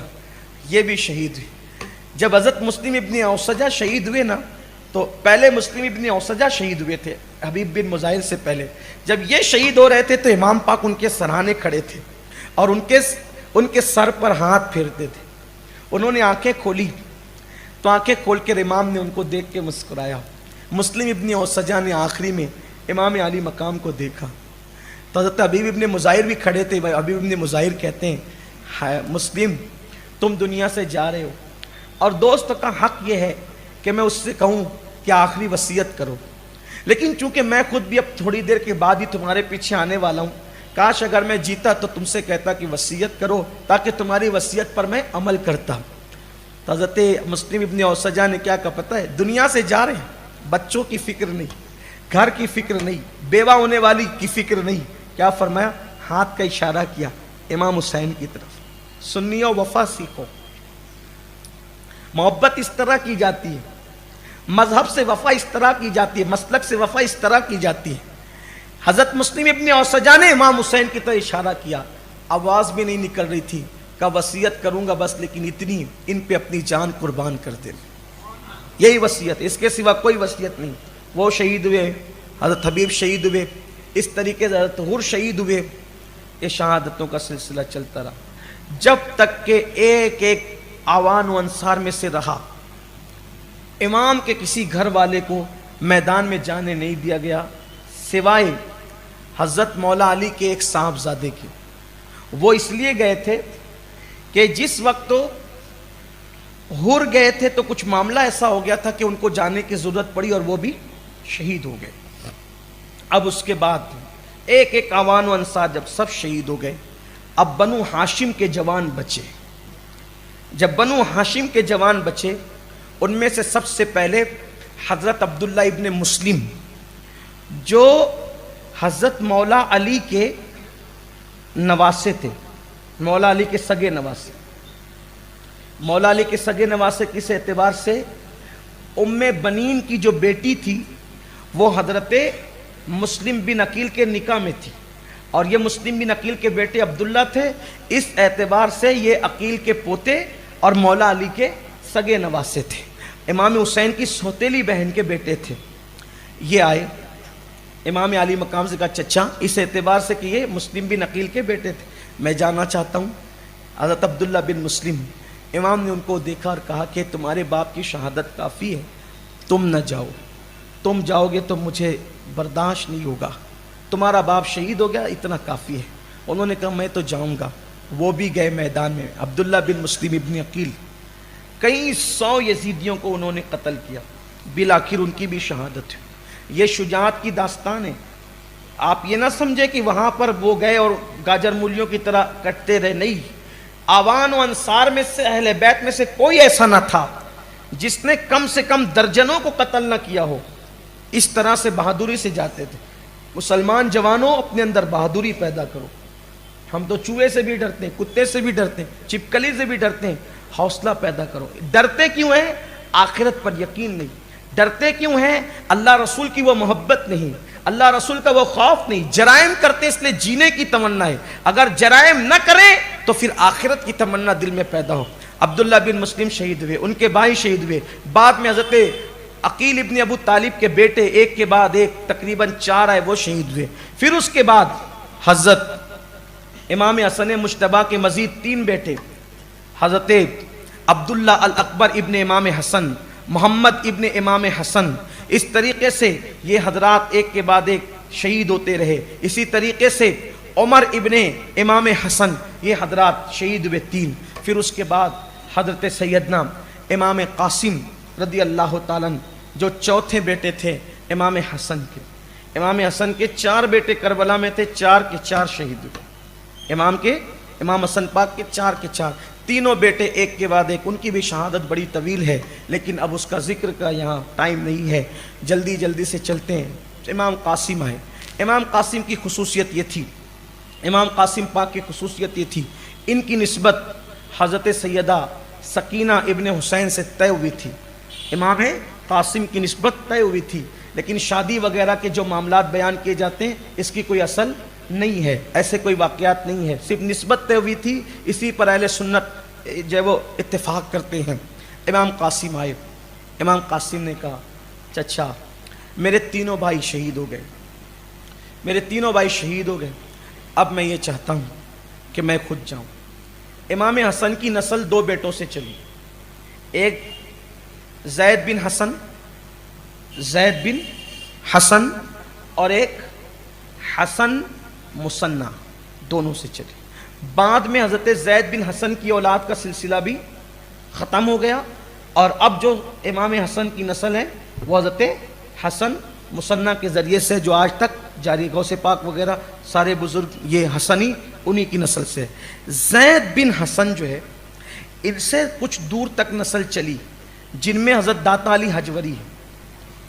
یہ بھی شہید ہوئے۔ جب حضرت مسلم ابن اوسجہ شہید ہوئے نا، تو پہلے مسلم ابن اوسجہ شہید ہوئے تھے حبیب بن مظاہر سے پہلے۔ جب یہ شہید ہو رہے تھے تو امام پاک ان کے سرانے کھڑے تھے اور ان کے سر پر ہاتھ پھیرتے تھے۔ انہوں نے آنکھیں کھولی تو آنکھیں کھول کر امام نے ان کو دیکھ کے مسکرایا۔ مسلم ابن اوسجہ نے آخری میں امام علی مقام کو دیکھا تو حضرت حبیب ابن مظاہر بھی کھڑے تھے۔ حبیب ابن مظاہر کہتے ہیں مسلم تم دنیا سے جا رہے ہو اور دوست کا حق یہ ہے کہ میں اس سے کہوں کہ آخری وصیت کرو، لیکن چونکہ میں خود بھی اب تھوڑی دیر کے بعد ہی تمہارے پیچھے آنے والا ہوں، کاش اگر میں جیتا تو تم سے کہتا کہ وصیت کرو تاکہ تمہاری وصیت پر میں عمل کرتا۔ تو حضرت مسلم ابن اوسجہ نے کیا کہا پتہ ہے؟ دنیا سے جا رہے ہیں، بچوں کی فکر نہیں، گھر کی فکر نہیں، بیوہ ہونے والی کی فکر نہیں۔ کیا فرمایا؟ ہاتھ کا اشارہ کیا امام حسین کی طرف۔ سنیوں وفا سیکھو، محبت اس طرح کی جاتی ہے، مذہب سے وفا اس طرح کی جاتی ہے، مسلک سے وفا اس طرح کی جاتی ہے۔ حضرت مسلم ابن اوسجہ نے امام حسین کی طرف اشارہ کیا، آواز بھی نہیں نکل رہی تھی، کہا وصیت کروں گا بس، لیکن اتنی ان پہ اپنی جان قربان کر دے، یہی وصیت، اس کے سوا کوئی وصیت نہیں۔ وہ شہید ہوئے، حضرت حبیب شہید ہوئے، اس طریقے سے حضرت حر شہید ہوئے۔ یہ شہادتوں کا سلسلہ چلتا رہا جب تک کہ ایک ایک آوان و انصار میں سے رہا، امام کے کسی گھر والے کو میدان میں جانے نہیں دیا گیا سوائے حضرت مولا علی کے ایک صاحبزادے کے۔ وہ اس لیے گئے تھے کہ جس وقت حر گئے تھے تو کچھ معاملہ ایسا ہو گیا تھا کہ ان کو جانے کی ضرورت پڑی اور وہ بھی شہید ہو گئے۔ اب اس کے بعد ایک ایک آوان و انصار جب سب شہید ہو گئے، اب بنو ہاشم کے جوان بچے۔ جب بنو ہاشم کے جوان بچے، ان میں سے سب سے پہلے حضرت عبداللہ ابن مسلم جو حضرت مولا علی کے نواسے تھے، مولا علی کے سگے نواسے۔ مولا علی کے سگے نواسے کس اعتبار سے؟ ام بنین کی جو بیٹی تھی وہ حضرت مسلم بن عقیل کے نکاح میں تھی۔ اور یہ مسلم بن عقیل کے بیٹے عبداللہ تھے، اس اعتبار سے یہ عقیل کے پوتے اور مولا علی کے سگے نواسے تھے، امام حسین کی سوتیلی بہن کے بیٹے تھے۔ یہ آئے امام علی مقام سے کہا چچا، اس اعتبار سے کہ یہ مسلم بن عقیل کے بیٹے تھے، میں جانا چاہتا ہوں۔ حضرت عبداللہ بن مسلم، امام نے ان کو دیکھا اور کہا کہ تمہارے باپ کی شہادت کافی ہے، تم نہ جاؤ، تم جاؤ گے تو مجھے برداشت نہیں ہوگا، تمہارا باپ شہید ہو گیا، اتنا کافی ہے۔ انہوں نے کہا میں تو جاؤں گا۔ وہ بھی گئے میدان میں، عبداللہ بن مسلم ابن عقیل، کئی 100 یزیدیوں کو انہوں نے قتل کیا، بالآخر ان کی بھی شہادت ہے۔ یہ شجاعت کی داستان ہے۔ آپ یہ نہ سمجھے کہ وہاں پر وہ گئے اور گاجر مولیوں کی طرح کٹتے رہے، نہیں، آوان و انصار میں سے، اہل بیت میں سے کوئی ایسا نہ تھا جس نے کم سے کم درجنوں کو قتل نہ کیا ہو۔ اس طرح سے بہادری سے جاتے تھے۔ مسلمان جوانوں، اپنے اندر بہادری پیدا کرو۔ ہم تو چوہے سے بھی ڈرتے ہیں، کتے سے بھی ڈرتے ہیں، چھپکلی سے بھی ڈرتے ہیں، حوصلہ پیدا کرو۔ ڈرتے کیوں ہیں؟ آخرت پر یقین نہیں۔ ڈرتے کیوں ہیں؟ اللہ رسول کی وہ محبت نہیں، اللہ رسول کا وہ خوف نہیں۔ جرائم کرتے اس لیے جینے کی تمنا ہے، اگر جرائم نہ کریں تو پھر آخرت کی تمنا دل میں پیدا ہو۔ عبداللہ بن مسلم شہید ہوئے، ان کے بھائی شہید ہوئے، بعد میں حضرت عقیل ابن ابو طالب کے بیٹے ایک کے بعد ایک تقریباً 4 آئے، وہ شہید ہوئے۔ پھر اس کے بعد حضرت امام حسن مجتبیٰ کے مزید 3 بیٹے، حضرت عبداللہ الاکبر ابن امام حسن، محمد ابن امام حسن، اس طریقے سے یہ حضرات ایک کے بعد ایک شہید ہوتے رہے۔ اسی طریقے سے عمر ابن امام حسن، یہ حضرات شہید ہوئے 3۔ پھر اس کے بعد حضرت سیدنا امام قاسم رضی اللہ تعالیٰ عنہ، جو چوتھے بیٹے تھے امام حسن کے۔ امام حسن کے 4 بیٹے کربلا میں تھے، 4 کے 4 شہید ہوئے۔ امام حسن پاک کے 4 کے 4 تینوں بیٹے ایک کے بعد ایک، ان کی بھی شہادت بڑی طویل ہے، لیکن اب اس کا ذکر کا یہاں ٹائم نہیں ہے، جلدی جلدی سے چلتے ہیں۔ امام قاسم آئے۔ امام قاسم کی خصوصیت یہ تھی، امام قاسم پاک کی خصوصیت یہ تھی، ان کی نسبت حضرت سیدہ سکینہ ابن حسین سے طے ہوئی تھی۔ امام قاسم کی نسبت طے ہوئی تھی، لیکن شادی وغیرہ کے جو معاملات بیان کیے جاتے ہیں اس کی کوئی اصل نہیں ہے، ایسے کوئی واقعات نہیں ہے، صرف نسبت طے ہوئی تھی، اسی پر اہل سنت جو ہے وہ اتفاق کرتے ہیں۔ امام قاسم آئے۔ امام قاسم نے کہا چچا، میرے تینوں بھائی شہید ہو گئے، میرے تینوں بھائی شہید ہو گئے، اب میں یہ چاہتا ہوں کہ میں خود جاؤں۔ امام حسن کی نسل 2 بیٹوں سے چلی، ایک زید بن حسن اور ایک حسن مصنع، دونوں سے چلی۔ بعد میں حضرت زید بن حسن کی اولاد کا سلسلہ بھی ختم ہو گیا، اور اب جو امام حسن کی نسل ہے وہ حضرت حسن مصنع کے ذریعے سے جو آج تک جاری، غوث پاک وغیرہ سارے بزرگ یہ حسنی انہی کی نسل سے ہے۔ زید بن حسن جو ہے، ان سے کچھ دور تک نسل چلی، جن میں حضرت داتا علی حجوری ہے۔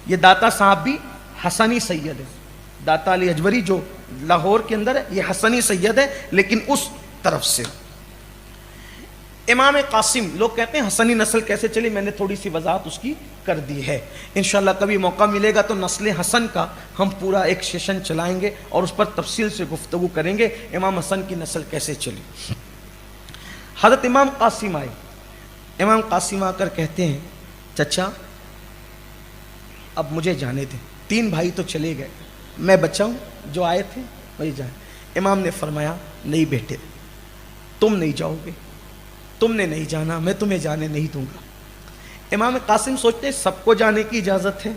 یہ داتا صاحب بھی حسنی سید ہے، داتا علی حجوری جو لاہور کے اندر ہے، یہ حسنی سید ہے، لیکن اس طرف سے۔ امام قاسم، لوگ کہتے ہیں حسنی نسل کیسے چلی، میں نے تھوڑی سی وضاحت اس کی کر دی ہے۔ انشاءاللہ کبھی موقع ملے گا تو نسل حسن کا ہم پورا ایک سیشن چلائیں گے اور اس پر تفصیل سے گفتگو کریں گے، امام حسن کی نسل کیسے چلی۔ حضرت امام قاسم آئے۔ امام قاسم آ کر کہتے ہیں چچا اب مجھے جانے دیں، 3 بھائی تو چلے گئے، میں بچا ہوں، جو آئے تھے وہی جائیں۔ امام نے فرمایا نہیں بیٹے، تم نہیں جاؤ گے، تم نے نہیں جانا، میں تمہیں جانے نہیں دوں گا۔ امام قاسم سوچتے سب کو جانے کی اجازت ہے،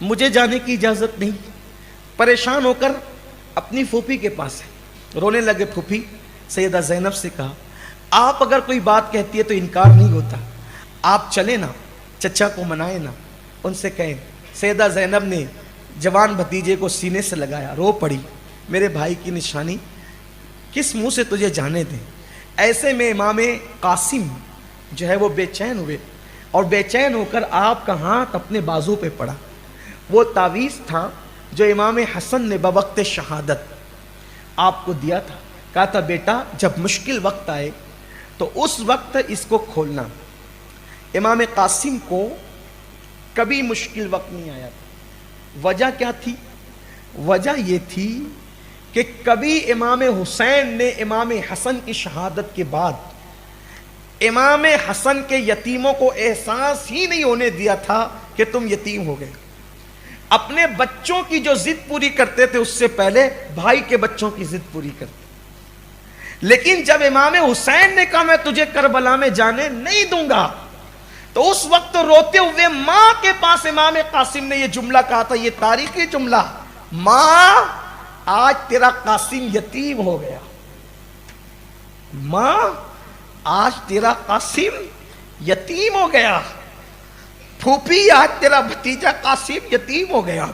مجھے جانے کی اجازت نہیں۔ پریشان ہو کر اپنی پھوپھی کے پاس ہے، رونے لگے۔ پھوپھی سیدہ زینب سے کہا آپ اگر کوئی بات کہتی ہے تو انکار نہیں ہوتا، آپ چلے نا، چچا کو منائے نا، ان سے کہیں۔ سیدہ زینب نے جوان بھتیجے کو سینے سے لگایا، رو پڑی، میرے بھائی کی نشانی، کس منہ سے تجھے جانے دیں۔ ایسے میں امام قاسم جو ہے وہ بے چین ہوئے، اور بے چین ہو کر آپ کا ہاتھ اپنے بازو پہ پڑا۔ وہ تعویذ تھا جو امام حسن نے بوقت شہادت آپ کو دیا تھا، کہا تھا بیٹا جب مشکل وقت آئے تو اس وقت اس کو کھولنا۔ امام قاسم کو کبھی مشکل وقت نہیں آیا تھا۔ وجہ کیا تھی؟ وجہ یہ تھی کہ کبھی امام حسین نے امام حسن کی شہادت کے بعد امام حسن کے یتیموں کو احساس ہی نہیں ہونے دیا تھا کہ تم یتیم ہو گئے. اپنے بچوں کی جو ضد پوری کرتے تھے اس سے پہلے بھائی کے بچوں کی ضد پوری کرتے. لیکن جب امام حسین نے کہا میں تجھے کربلا میں جانے نہیں دوں گا، تو اس وقت روتے ہوئے ماں کے پاس امام قاسم نے یہ جملہ کہا تھا، یہ تاریخی جملہ، ماں آج تیرا قاسم یتیم ہو گیا، ماں آج تیرا قاسم یتیم ہو گیا، پھوپھی آج تیرا بھتیجا قاسم یتیم ہو گیا.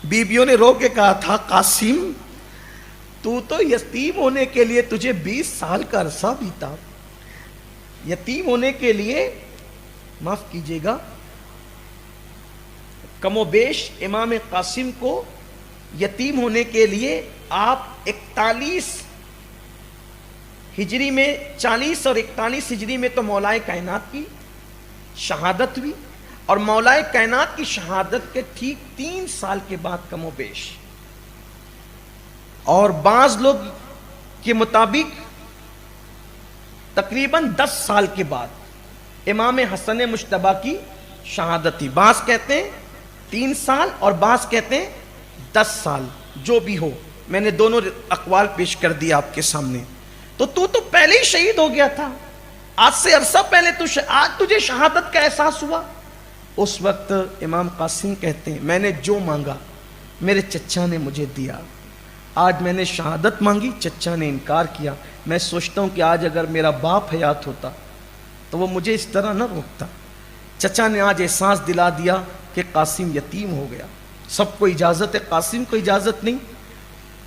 بیویوں نے رو کے کہا تھا قاسم تو یتیم ہونے کے لیے تجھے 20 سال کا عرصہ بیتا، یتیم ہونے کے لیے معاف کیجیے گا کم و بیش امام قاسم کو یتیم ہونے کے لیے آپ 41 ہجری میں 40 اور 41 ہجری میں تو مولائے کائنات کی شہادت ہوئی، اور مولائے کائنات کی شہادت کے ٹھیک 3 سال کے بعد کم و بیش، اور بعض لوگ کے مطابق تقریباً 10 سال کے بعد امام حسن مجتبیٰ کی شہادت تھی. بعض کہتے ہیں 3 سال اور بعض کہتے ہیں 10 سال، جو بھی ہو میں نے دونوں اقوال پیش کر دیا آپ کے سامنے. تو پہلے ہی شہید ہو گیا تھا، آج سے عرصہ پہلے آج تجھے شہادت کا احساس ہوا. اس وقت امام قاسم کہتے ہیں میں نے جو مانگا میرے چچا نے مجھے دیا، آج میں نے شہادت مانگی چچا نے انکار کیا. میں سوچتا ہوں کہ آج اگر میرا باپ حیات ہوتا تو وہ مجھے اس طرح نہ روکتا. چچا نے آج احساس دلا دیا کہ قاسم یتیم ہو گیا. سب کو اجازت ہے، قاسم کو اجازت نہیں.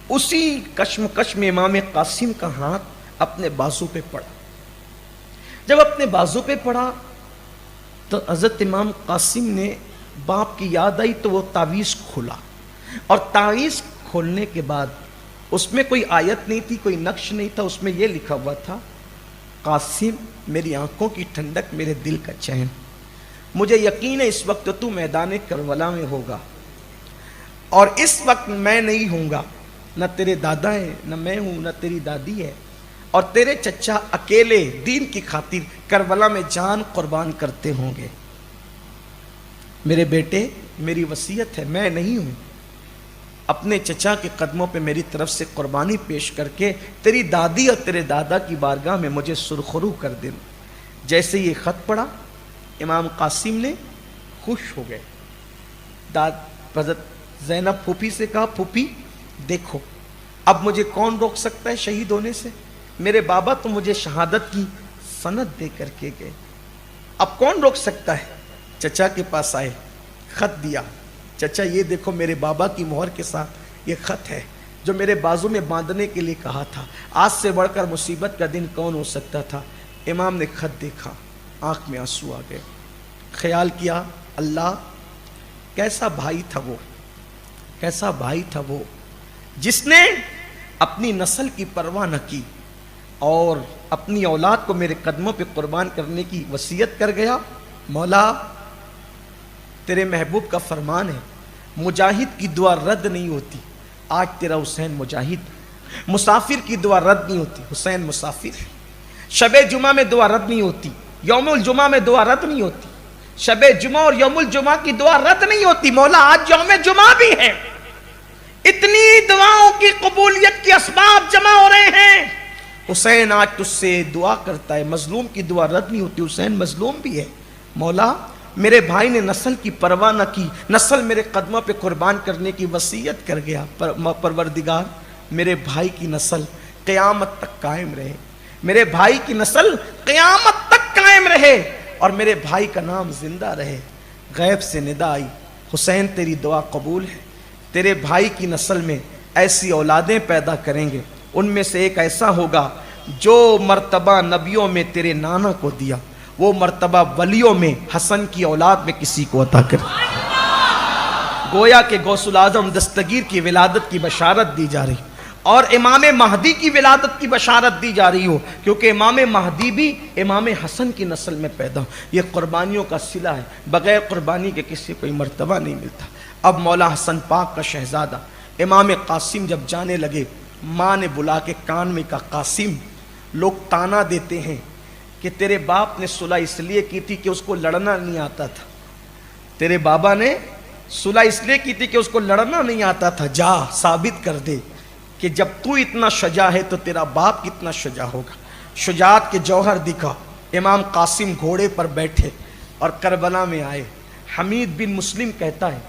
اسی کشمکش میں امام قاسم کا ہاتھ اپنے بازو پہ پڑا. جب اپنے بازو پہ پڑا تو حضرت امام قاسم نے باپ کی یاد آئی تو وہ تعویذ کھولا، اور تعویذ کھولنے کے بعد اس میں کوئی آیت نہیں تھی، کوئی نقش نہیں تھا. اس میں یہ لکھا ہوا تھا قاسم میری آنکھوں کی ٹھنڈک، میرے دل کا چین، مجھے یقین ہے اس وقت تو میدان کربلا میں ہوگا، اور اس وقت میں نہیں ہوں گا، نہ تیرے دادا ہے، نہ میں ہوں، نہ تیری دادی ہے، اور تیرے چچا اکیلے دین کی خاطر کربلا میں جان قربان کرتے ہوں گے. میرے بیٹے میری وصیت ہے، میں نہیں ہوں، اپنے چچا کے قدموں پہ میری طرف سے قربانی پیش کر کے تیری دادی اور تیرے دادا کی بارگاہ میں مجھے سرخرو کر دے. جیسے یہ خط پڑھا امام قاسم نے خوش ہو گئے. حضرت زینب پھوپھی سے کہا پھوپھی دیکھو اب مجھے کون روک سکتا ہے شہید ہونے سے، میرے بابا تو مجھے شہادت کی سند دے کر کے گئے، اب کون روک سکتا ہے. چچا کے پاس آئے، خط دیا، چچا یہ دیکھو میرے بابا کی مہر کے ساتھ یہ خط ہے جو میرے بازو میں باندھنے کے لیے کہا تھا، آج سے بڑھ کر مصیبت کا دن کون ہو سکتا تھا. امام نے خط دیکھا، آنکھ میں آنسو آ گئے. خیال کیا اللہ کیسا بھائی تھا وہ، کیسا بھائی تھا وہ جس نے اپنی نسل کی پرواہ نہ کی اور اپنی اولاد کو میرے قدموں پہ قربان کرنے کی وصیت کر گیا. مولا تیرے محبوب کا فرمان ہے مجاہد کی دعا رد نہیں ہوتی، آج تیرا حسین مجاہد، مسافر کی دعا رد نہیں ہوتی، حسین مسافر ہے. شب جمعہ میں دعا رد نہیں ہوتی، یوم الجمعہ میں دعا رد نہیں ہوتی، شب جمعہ اور یوم الجمعہ کی دعا رد نہیں ہوتی. مولا آج یوم جمعہ بھی ہے، اتنی دعاؤں کی قبولیت کے اسباب جمع ہو رہے ہیں. حسین آج تجھ سے دعا کرتا ہے، مظلوم کی دعا رد نہیں ہوتی، حسین مظلوم بھی ہے. مولا میرے بھائی نے نسل کی پرواہ نہ کی، نسل میرے قدموں پہ قربان کرنے کی وصیت کر گیا. پروردگار میرے بھائی کی نسل قیامت تک قائم رہے، میرے بھائی کی نسل قیامت تک قائم رہے، اور میرے بھائی کا نام زندہ رہے. غیب سے ندا آئی حسین تیری دعا قبول ہے، تیرے بھائی کی نسل میں ایسی اولادیں پیدا کریں گے، ان میں سے ایک ایسا ہوگا جو مرتبہ نبیوں میں تیرے نانا کو دیا وہ مرتبہ ولیوں میں حسن کی اولاد میں کسی کو عطا کر. گویا کہ غوث الاعظم دستگیر کی ولادت کی بشارت دی جا رہی اور امام مہدی کی ولادت کی بشارت دی جا رہی ہو، کیونکہ امام مہدی بھی امام حسن کی نسل میں پیدا ہو. یہ قربانیوں کا صلہ ہے، بغیر قربانی کے کسی کوئی مرتبہ نہیں ملتا. اب مولا حسن پاک کا شہزادہ امام قاسم جب جانے لگے، ماں نے بلا کے کان میں کہا قاسم، لوگ تانا دیتے ہیں کہ تیرے باپ نے صلح اس لیے کی تھی کہ اس کو لڑنا نہیں آتا تھا، تیرے بابا نے صلح اس لیے کی تھی کہ اس کو لڑنا نہیں آتا تھا، جا ثابت کر دے کہ جب تو اتنا شجاع ہے تو تیرا باپ کتنا شجاع ہوگا۔ شجاعت کے جوہر دکھا۔ امام قاسم گھوڑے پر بیٹھے اور کربلا میں آئے۔ حمید بن مسلم کہتا ہے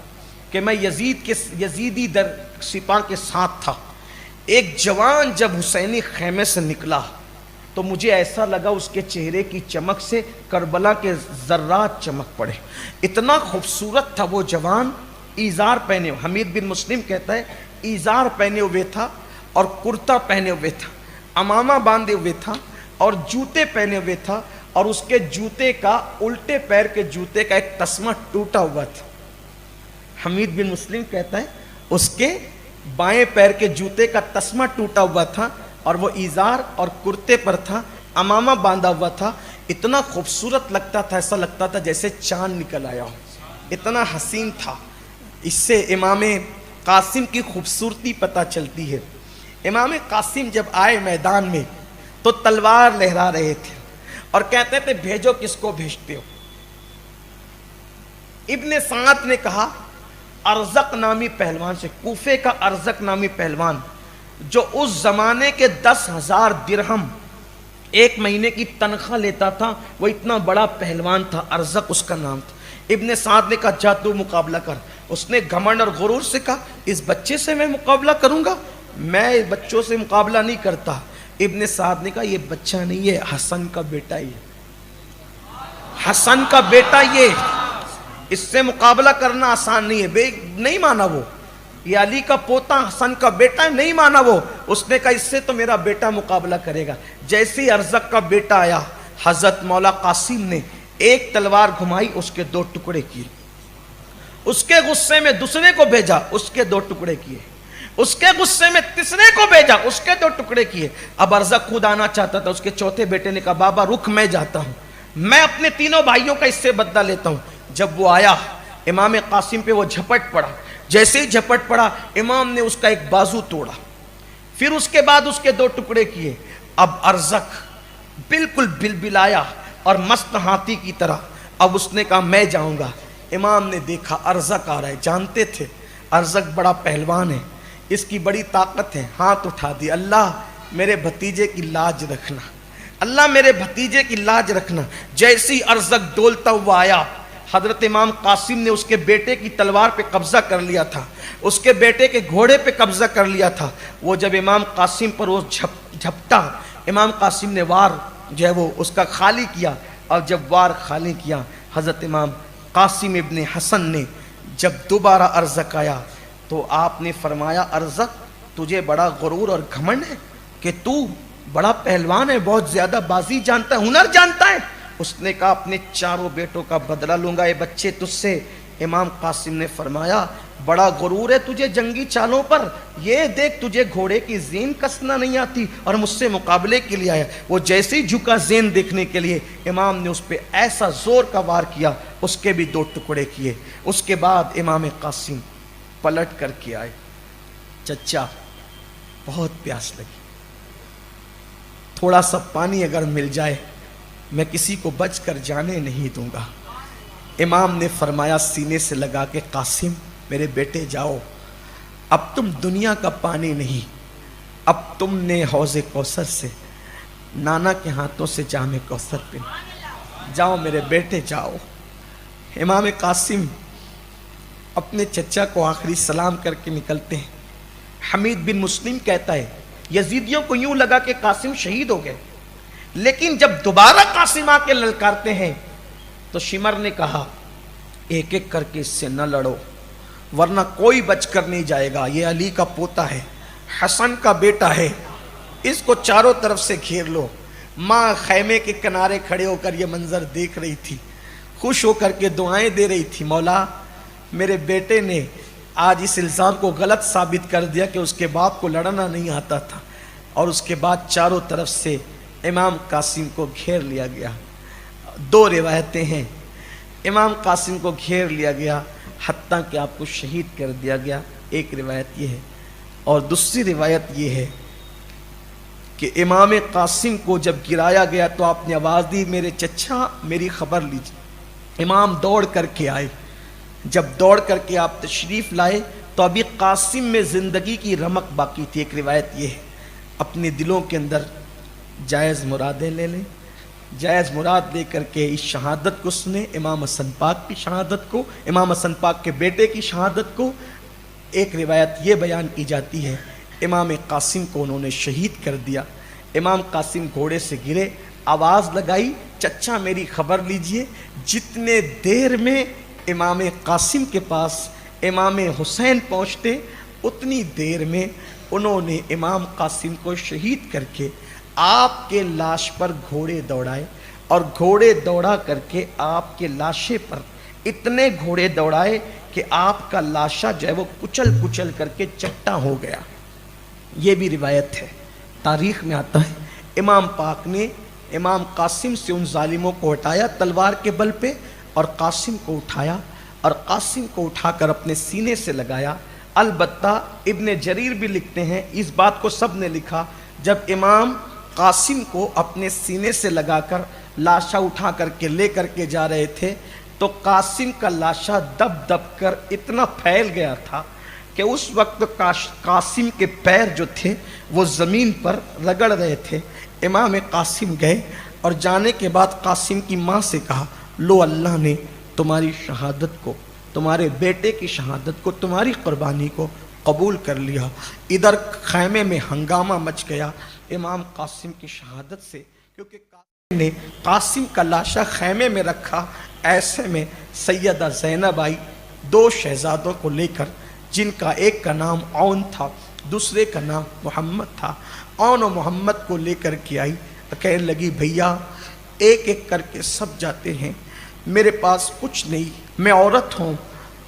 کہ میں یزیدی در سپاہ کے ساتھ تھا، ایک جوان جب حسینی خیمے سے نکلا تو مجھے ایسا لگا اس کے چہرے کی چمک سے کربلا کے ذرات چمک پڑے، اتنا خوبصورت تھا وہ جوان۔ ایزار پہنے، حمید بن مسلم کہتا ہے ایزار پہنے ہوئے تھا اور کرتا پہنے ہوئے تھا، امامہ باندھے ہوئے تھا اور جوتے پہنے ہوئے تھا، اور اس کے جوتے کا، الٹے پیر کے جوتے کا ایک تسمہ ٹوٹا ہوا تھا۔ حمید بن مسلم کہتا ہے اس کے بائیں پیر کے جوتے کا تسمہ ٹوٹا ہوا تھا اور وہ ایزار اور کرتے پر تھا، امامہ باندھا ہوا تھا، اتنا خوبصورت لگتا تھا، ایسا لگتا تھا جیسے چاند نکل آیا ہو، اتنا حسین تھا۔ اس سے امام قاسم کی خوبصورتی پتہ چلتی ہے۔ امام قاسم جب آئے میدان میں تو تلوار لہرا رہے تھے اور کہتے تھے بھیجو کس کو بھیجتے ہو۔ ابن سعد نے کہا ارزق نامی پہلوان سے، کوفے کا ارزق نامی پہلوان جو اس زمانے کے 10,000 درہم ایک مہینے کی تنخواہ لیتا تھا، وہ اتنا بڑا پہلوان تھا، ارزق اس کا نام تھا۔ ابن سعد نے کہا جا تو مقابلہ کر۔ اس نے گھمنڈ اور غرور سے کہا اس بچے سے میں مقابلہ کروں گا؟ میں بچوں سے مقابلہ نہیں کرتا۔ ابن سعد نے کہا یہ بچہ نہیں، یہ حسن کا بیٹا ہی ہے، حسن کا بیٹا یہ، اس سے مقابلہ کرنا آسان نہیں ہے۔ نہیں مانا وہ، یہ علی کا پوتا حسن کا بیٹا ہے، نہیں مانا وہ۔ اس نے کہا اس سے تو میرا بیٹا مقابلہ کرے گا۔ جیسے ہی ارزق کا بیٹا آیا، حضرت مولا قاسم نے ایک تلوار گھمائی، اس کے 2 ٹکڑے کیے، اس کے غصے میں دوسرے کو بھیجا، اس کے 2 ٹکڑے کیے، اس کے غصے میں تیسرے کو بھیجا، اس کے 2 ٹکڑے کیے۔ اب ارزق خود آنا چاہتا تھا، اس کے چوتھے بیٹے نے کہا بابا رک، میں جاتا ہوں، میں اپنے تینوں بھائیوں کا اس سے بدلہ لیتا ہوں۔ جب وہ آیا امام قاسم پہ وہ جھپٹ پڑا، جیسے ہی جھپٹ پڑا امام نے اس کا ایک بازو توڑا، پھر اس کے بعد اس کے 2 ٹکڑے کیے۔ اب ارزق بالکل بلبلایا اور مست ہاتھی کی طرح، اب اس نے کہا میں جاؤں گا۔ امام نے دیکھا ارزق آ رہا ہے، جانتے تھے ارزق بڑا پہلوان ہے، اس کی بڑی طاقت ہے، ہاتھ اٹھا دی، اللہ میرے بھتیجے کی لاج رکھنا، اللہ میرے بھتیجے کی لاج رکھنا۔ جیسی ارزق ڈولتا ہوا آیا، حضرت امام قاسم نے اس کے بیٹے کی تلوار پہ قبضہ کر لیا تھا، اس کے بیٹے کے گھوڑے پہ قبضہ کر لیا تھا۔ وہ جب امام قاسم پر وہ جھپٹا، امام قاسم نے وار جو ہے وہ اس کا خالی کیا، اور جب وار خالی کیا، حضرت امام قاسم ابن حسن نے جب دوبارہ ارزق آیا تو آپ نے فرمایا ارزق تجھے بڑا غرور اور گھمنڈ ہے کہ تو بڑا پہلوان ہے، بہت زیادہ بازی جانتا ہے، ہنر جانتا ہے۔ اس نے کہا اپنے 4 بیٹوں کا بدلہ لوں گا، یہ بچے تجھ سے۔ امام قاسم نے فرمایا بڑا غرور ہے تجھے جنگی چالوں پر، یہ دیکھ تجھے گھوڑے کی زین کسنا نہیں آتی اور مجھ سے مقابلے کے لیے آیا۔ وہ جیسے ہی جھکا زین دیکھنے کے لیے، امام نے اس پہ ایسا زور کا وار کیا، اس کے بھی 2 ٹکڑے کیے۔ اس کے بعد امام قاسم پلٹ کر کے آئے، چچا بہت پیاس لگی، تھوڑا سا پانی اگر مل جائے میں کسی کو بچ کر جانے نہیں دوں گا۔ امام نے فرمایا سینے سے لگا کے قاسم میرے بیٹے جاؤ، اب تم دنیا کا پانی نہیں، اب تم نے حوض کوثر سے نانا کے ہاتھوں سے جام کوثر پی، جاؤ میرے بیٹے جاؤ۔ امام قاسم اپنے چچا کو آخری سلام کر کے نکلتے ہیں۔ حمید بن مسلم کہتا ہے یزیدیوں کو یوں لگا کہ قاسم شہید ہو گئے، لیکن جب دوبارہ قاسم آ کے للکارتے ہیں تو شمر نے کہا ایک ایک کر کے اس سے نہ لڑو ورنہ کوئی بچ کر نہیں جائے گا، یہ علی کا پوتا ہے، حسن کا بیٹا ہے، اس کو چاروں طرف سے گھیر لو۔ ماں خیمے کے کنارے کھڑے ہو کر یہ منظر دیکھ رہی تھی، خوش ہو کر کے دعائیں دے رہی تھی، مولا میرے بیٹے نے آج اس الزام کو غلط ثابت کر دیا کہ اس کے باپ کو لڑنا نہیں آتا تھا۔ اور اس کے بعد چاروں طرف سے امام قاسم کو گھیر لیا گیا۔ 2 روایتیں ہیں، امام قاسم کو گھیر لیا گیا حتیٰ کہ آپ کو شہید کر دیا گیا۔ ایک روایت یہ ہے اور دوسری روایت یہ ہے کہ امام قاسم کو جب گرایا گیا تو آپ نے آواز دی میرے چچا میری خبر لیجیے۔ امام دوڑ کر کے آئے، جب دوڑ کر کے آپ تشریف لائے تو ابھی قاسم میں زندگی کی رمق باقی تھی۔ ایک روایت یہ ہے، اپنے دلوں کے اندر جائز مرادیں لے لیں، جائز مراد لے کر کے اس شہادت کو سنیں، امام حسن پاک کی شہادت کو، امام حسن پاک کے بیٹے کی شہادت کو۔ ایک روایت یہ بیان کی جاتی ہے امام قاسم کو انہوں نے شہید کر دیا۔ امام قاسم گھوڑے سے گرے، آواز لگائی چچا میری خبر لیجئے۔ جتنے دیر میں امام قاسم کے پاس امام حسین پہنچتے اتنی دیر میں انہوں نے امام قاسم کو شہید کر کے آپ کے لاش پر گھوڑے دوڑائے، اور گھوڑے دوڑا کر کے آپ کے لاشے پر اتنے گھوڑے دوڑائے کہ آپ کا لاشہ جو ہے وہ کچل کچل کر کے چٹا ہو گیا۔ یہ بھی روایت ہے، تاریخ میں آتا ہے امام پاک نے امام قاسم سے ان ظالموں کو ہٹایا تلوار کے بل پہ، اور قاسم کو اٹھایا اور قاسم کو اٹھا کر اپنے سینے سے لگایا۔ البتہ ابن جریر بھی لکھتے ہیں، اس بات کو سب نے لکھا، جب امام قاسم کو اپنے سینے سے لگا کر لاشا اٹھا کر کے لے کر کے جا رہے تھے تو قاسم کا لاشا دب دب کر اتنا پھیل گیا تھا کہ اس وقت قاسم کے پیر جو تھے وہ زمین پر رگڑ رہے تھے۔ امام قاسم گئے اور جانے کے بعد قاسم کی ماں سے کہا لو اللہ نے تمہاری شہادت کو، تمہارے بیٹے کی شہادت کو، تمہاری قربانی کو قبول کر لیا۔ ادھر خیمے میں ہنگامہ مچ گیا امام قاسم کی شہادت سے، کیونکہ قاسم نے قاسم کا لاشا خیمے میں رکھا۔ ایسے میں سیدہ زینب آئی دو شہزادوں کو لے کر، جن کا ایک کا نام عون تھا دوسرے کا نام محمد تھا۔ عون و محمد کو لے کر کے آئی، کہنے لگی بھیا ایک ایک کر کے سب جاتے ہیں، میرے پاس کچھ نہیں، میں عورت ہوں،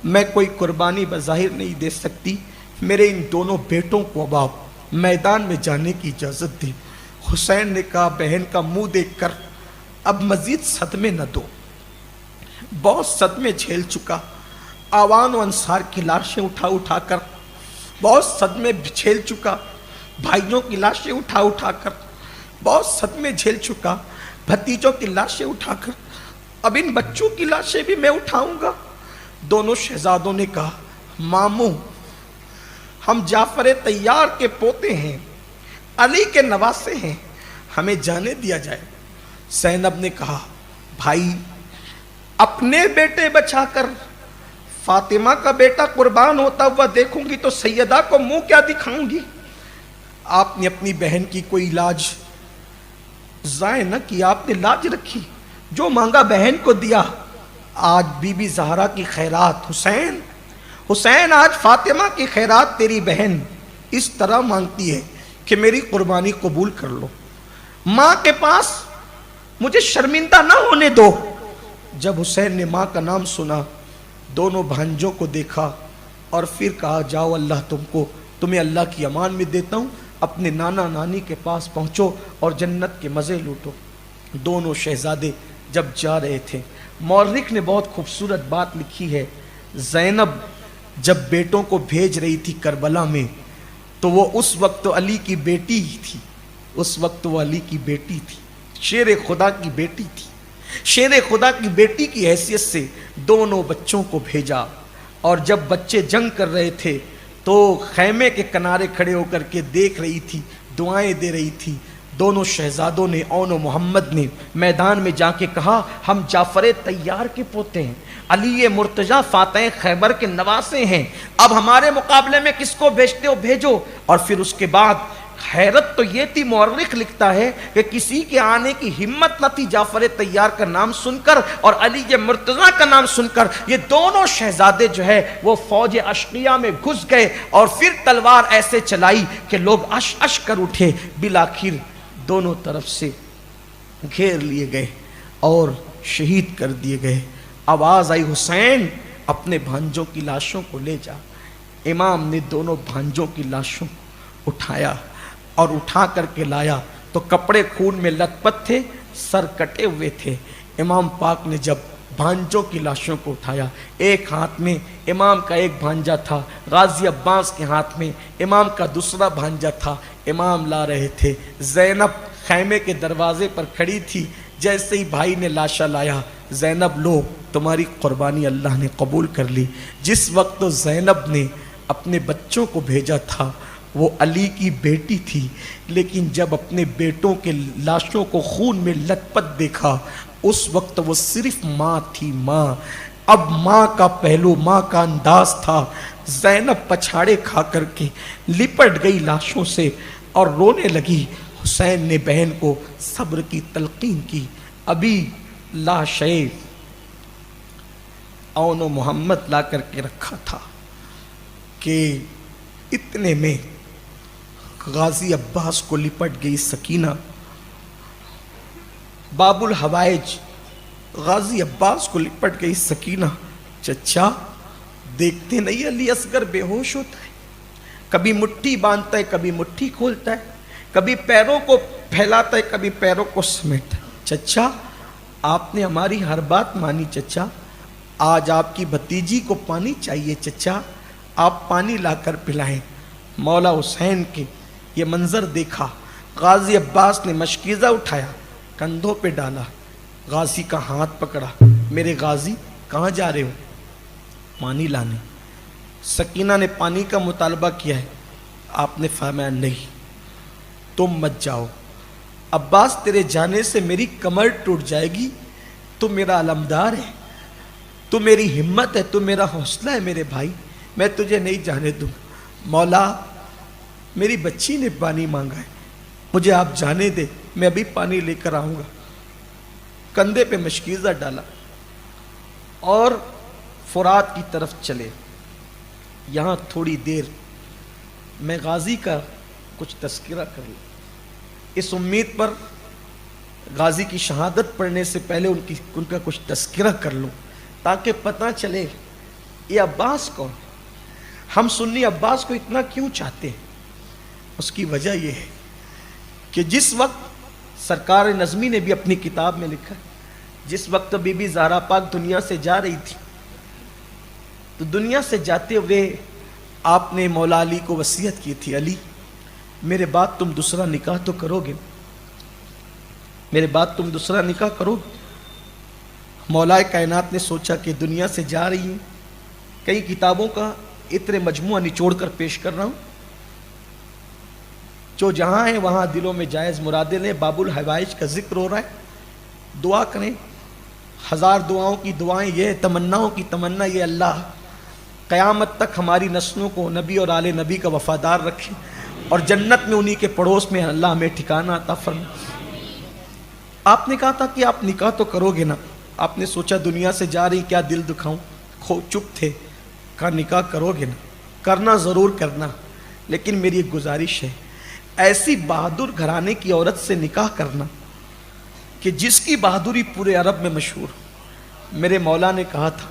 میں کوئی قربانی بظاہر نہیں دے سکتی، میرے ان دونوں بیٹوں کو اب آپ میدان میں جانے کی اجازت دیں۔ حسین نے کہا بہن کا منہ دیکھ کر اب مزید صدمے نہ دو، بہت صدمے جھیل چکا، آوان و انصار کی لاشیں اٹھا اٹھا کر بہت صدمے جھیل چکا، بھائیوں کی لاشیں اٹھا اٹھا کر بہت صدمے جھیل چکا، بھتیجوں کی لاشیں اٹھا کر اب ان بچوں کی لاشیں بھی میں اٹھاؤں گا۔ دونوں شہزادوں نے کہا ماموں ہم جعفر طیار کے پوتے ہیں، علی کے نواسے ہیں، ہمیں جانے دیا جائے۔ زینب نے کہا بھائی اپنے بیٹے بچا کر فاطمہ کا بیٹا قربان ہوتا ہوا دیکھوں گی تو سیدہ کو منہ کیا دکھاؤں گی؟ آپ نے اپنی بہن کی کوئی لاج ضائع نہ کی، آپ نے لاج رکھی، جو مانگا بہن کو دیا۔ آج بی بی زہرا کی خیرات حسین آج فاطمہ کی خیرات تیری بہن اس طرح مانگتی ہے کہ میری قربانی قبول کر لو، ماں کے پاس مجھے شرمندہ نہ ہونے دو۔ جب حسین نے ماں کا نام سنا دونوں بھانجوں کو دیکھا اور پھر کہا جاؤ اللہ تمہیں اللہ کی امان میں دیتا ہوں، اپنے نانا نانی کے پاس پہنچو اور جنت کے مزے لوٹو۔ دونوں شہزادے جب جا رہے تھے، مورخ نے بہت خوبصورت بات لکھی ہے، زینب جب بیٹوں کو بھیج رہی تھی کربلا میں تو وہ اس وقت علی کی بیٹی ہی تھی، اس وقت وہ علی کی بیٹی تھی، شیر خدا کی بیٹی تھی۔ شیر خدا کی بیٹی کی حیثیت سے دونوں بچوں کو بھیجا، اور جب بچے جنگ کر رہے تھے تو خیمے کے کنارے کھڑے ہو کر کے دیکھ رہی تھی، دعائیں دے رہی تھی۔ دونوں شہزادوں نے عون و محمد نے میدان میں جا کے کہا ہم جعفر طیار کے پوتے ہیں، علی مرتضی فاتح خیبر کے نواسے ہیں، اب ہمارے مقابلے میں کس کو بھیجتے ہو بھیجو۔ اور پھر اس کے بعد حیرت تو یہ تھی، مورخ لکھتا ہے کہ کسی کے آنے کی ہمت نہ تھی جعفر طیار کا نام سن کر اور علی مرتضی کا نام سن کر۔ یہ دونوں شہزادے جو ہے وہ فوج اشقیاء میں گھس گئے اور پھر تلوار ایسے چلائی کہ لوگ اش اش کر اٹھے، بالآخر دونوں طرف سے گھیر لیے گئے اور شہید کر دیے گئے۔ آواز آئی حسین اپنے بھانجوں کی لاشوں کو لے جا۔ امام نے دونوں بھانجوں کی لاشوں کو اٹھایا اور اٹھا کر کے لایا تو کپڑے خون میں لت پت تھے، سر کٹے ہوئے تھے۔ امام پاک نے جب بھانجوں کی لاشوں کو اٹھایا. ایک ہاتھ میں امام کا ایک بھانجا تھا, غازی عباس کے ہاتھ میں امام کا دوسرا بھانجا تھا. امام لا رہے تھے, زینب خیمے کے دروازے پر کھڑی تھی. جیسے ہی بھائی نے لاشا لایا, زینب لو تمہاری قربانی اللہ نے قبول کر لی. جس وقت زینب نے اپنے بچوں کو بھیجا تھا وہ علی کی بیٹی تھی, لیکن جب اپنے بیٹوں کے لاشوں کو خون میں لت پت دیکھا اس وقت وہ صرف ماں تھی, ماں. اب ماں کا پہلو, ماں کا انداز تھا. زینب پچھاڑے کھا کر کے لپٹ گئی لاشوں سے اور رونے لگی. حسین نے بہن کو صبر کی تلقین کی. ابھی لاشیں اون و محمد لا کر کے رکھا تھا کہ اتنے میں غازی عباس کو لپٹ گئی سکینہ. باب الحوائج غازی عباس کو لپٹ گئی سکینہ. چچا دیکھتے نہیں علی اصغر بے ہوش ہوتا ہے, کبھی مٹھی باندھتا ہے, کبھی مٹھی کھولتا ہے, کبھی پیروں کو پھیلاتا ہے, کبھی پیروں کو سمیٹتا ہے. چچا آپ نے ہماری ہر بات مانی. چچا آج آپ کی بھتیجی کو پانی چاہیے. چچا آپ پانی لا کر پلائیں. مولا حسین کے یہ منظر دیکھا. غازی عباس نے مشکیزہ اٹھایا, کندھوں پہ ڈالا, غازی کا ہاتھ پکڑا. میرے غازی کہاں جا رہے ہو؟ پانی لانے. سکینہ نے پانی کا مطالبہ کیا ہے. آپ نے فرمایا نہیں تم مت جاؤ. عباس تیرے جانے سے میری کمر ٹوٹ جائے گی. تو میرا علمدار ہے, تو میری ہمت ہے, تو میرا حوصلہ ہے میرے بھائی, میں تجھے نہیں جانے دوں. مولا میری بچی نے پانی مانگا ہے, مجھے آپ جانے دے, میں ابھی پانی لے کر آؤں گا. کندھے پہ مشکیزہ ڈالا اور فرات کی طرف چلے. یہاں تھوڑی دیر میں غازی کا کچھ تذکرہ کر لوں, اس امید پر غازی کی شہادت پڑھنے سے پہلے ان کا کچھ تذکرہ کر لوں تاکہ پتہ چلے یہ عباس کون. ہم سنی عباس کو اتنا کیوں چاہتے ہیں؟ اس کی وجہ یہ ہے کہ جس وقت سرکار نظمی نے بھی اپنی کتاب میں لکھا, جس وقت بی بی زہرا پاک دنیا سے جا رہی تھی تو دنیا سے جاتے ہوئے آپ نے مولا علی کو وصیت کی تھی, علی میرے بعد تم دوسرا نکاح تو کرو گے, میرے بعد تم دوسرا نکاح کرو گے. مولا کائنات نے سوچا کہ دنیا سے جا رہی ہیں, کئی کتابوں کا اتنے مجموعہ نچوڑ کر پیش کر رہا ہوں, جو جہاں ہیں وہاں دلوں میں جائز مرادیں لیں. باب الحوائج کا ذکر ہو رہا ہے, دعا کریں. 1000 دعاؤں کی دعائیں یہ, تمناؤں کی تمنا یہ, اللہ قیامت تک ہماری نسلوں کو نبی اور آل نبی کا وفادار رکھے اور جنت میں انہی کے پڑوس میں اللہ ہمیں ٹھکانہ عطا فرمائے. آپ نے کہا تھا کہ آپ نکاح تو کرو گے نا. آپ نے سوچا دنیا سے جا رہی, کیا دل دکھاؤں, چپ تھے. کہا نکاح کرو گے نا, کرنا ضرور کرنا, لیکن میری ایک گزارش ہے, ایسی بہادر گھرانے کی عورت سے نکاح کرنا کہ جس کی بہادری پورے عرب میں مشہور. میرے مولا نے کہا تھا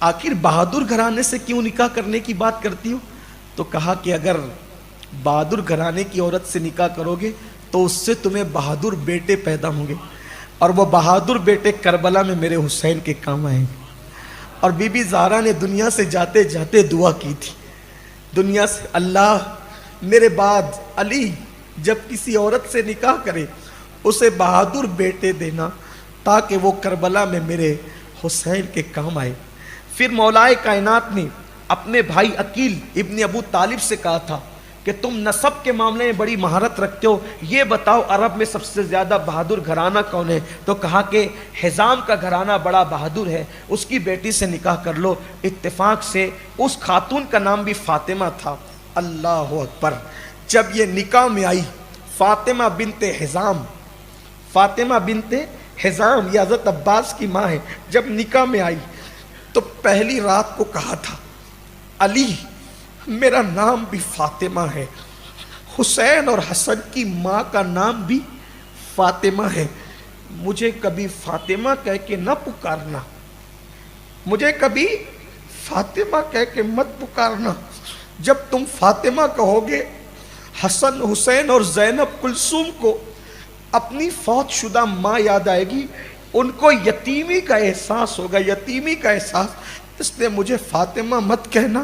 آخر بہادر گھرانے سے کیوں نکاح کرنے کی بات کرتی ہو؟ تو کہا کہ اگر بہادر گھرانے کی عورت سے نکاح کرو گے تو اس سے تمہیں بہادر بیٹے پیدا ہوں گے, اور وہ بہادر بیٹے کربلا میں میرے حسین کے کام آئیں گے. اور بی بی زہرا نے دنیا سے جاتے جاتے دعا کی تھی دنیا سے, اللہ میرے بعد علی جب کسی عورت سے نکاح کرے اسے بہادر بیٹے دینا تاکہ وہ کربلا میں میرے حسین کے کام آئے. پھر مولا کائنات نے اپنے بھائی عقیل ابن ابو طالب سے کہا تھا کہ تم نسب کے معاملے میں بڑی مہارت رکھتے ہو, یہ بتاؤ عرب میں سب سے زیادہ بہادر گھرانہ کون ہے؟ تو کہا کہ حزام کا گھرانہ بڑا بہادر ہے, اس کی بیٹی سے نکاح کر لو. اتفاق سے اس خاتون کا نام بھی فاطمہ تھا. اللہ اکبر. جب یہ نکاح میں آئی فاطمہ بنت حزام, فاطمہ بنت حزام یہ حضرت عباس کی ماں ہے, جب نکاح میں آئی تو پہلی رات کو کہا تھا علی میرا نام بھی فاطمہ ہے, حسین اور حسن کی ماں کا نام بھی فاطمہ ہے, مجھے کبھی فاطمہ کہہ کے نہ پکارنا, مجھے کبھی فاطمہ کہہ کے مت پکارنا. جب تم فاطمہ کہو گے حسن حسین اور زینب کلثوم کو اپنی فوت شدہ ماں یاد آئے گی, ان کو یتیمی کا احساس ہوگا، یتیمی کا احساس، اس لیے مجھے فاطمہ مت کہنا،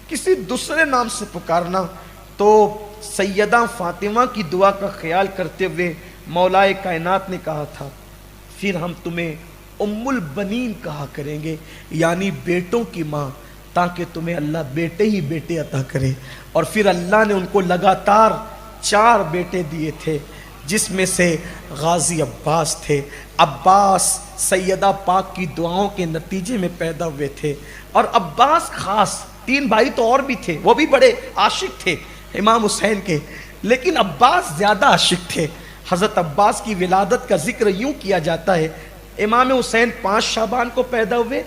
کسی دوسرے نام سے پکارنا۔ تو سیدہ فاطمہ کی دعا کا خیال کرتے ہوئے مولا کائنات نے کہا تھا پھر ہم تمہیں ام البنین کہا کریں گے، یعنی بیٹوں کی ماں، تاکہ تمہیں اللہ بیٹے ہی بیٹے عطا کرے۔ اور پھر اللہ نے ان کو لگاتار 4 بیٹے دیے تھے، جس میں سے غازی عباس تھے۔ عباس سیدہ پاک کی دعاؤں کے نتیجے میں پیدا ہوئے تھے، اور عباس خاص، 3 بھائی تو اور بھی تھے، وہ بھی بڑے عاشق تھے امام حسین کے، لیکن عباس زیادہ عاشق تھے۔ حضرت عباس کی ولادت کا ذکر یوں کیا جاتا ہے، امام حسین 5 شعبان کو پیدا ہوئے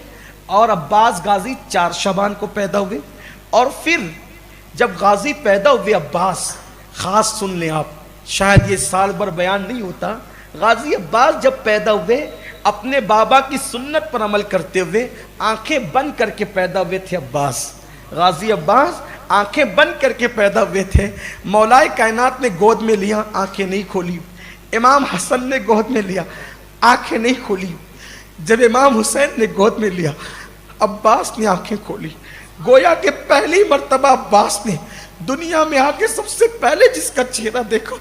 اور عباس غازی 4 شعبان کو پیدا ہوئے۔ اور پھر جب غازی پیدا ہوئے عباس، خاص سن لیں آپ، شاید یہ سال بھر بیان نہیں ہوتا، غازی عباس جب پیدا ہوئے اپنے بابا کی سنت پر عمل کرتے ہوئے آنکھیں بند کر کے پیدا ہوئے تھے عباس۔ غازی عباس آنکھیں بند کر کے پیدا ہوئے تھے۔ مولا کائنات نے گود میں لیا، آنکھیں نہیں کھولی۔ امام حسن نے گود میں لیا، آنکھیں نہیں کھولی۔ جب امام حسین نے گود میں لیا، عباس نے آنکھیں کھولی۔ گویا کہ پہلی مرتبہ عباس نے دنیا میں آ کے سب سے پہلے جس کا چہرہ دیکھا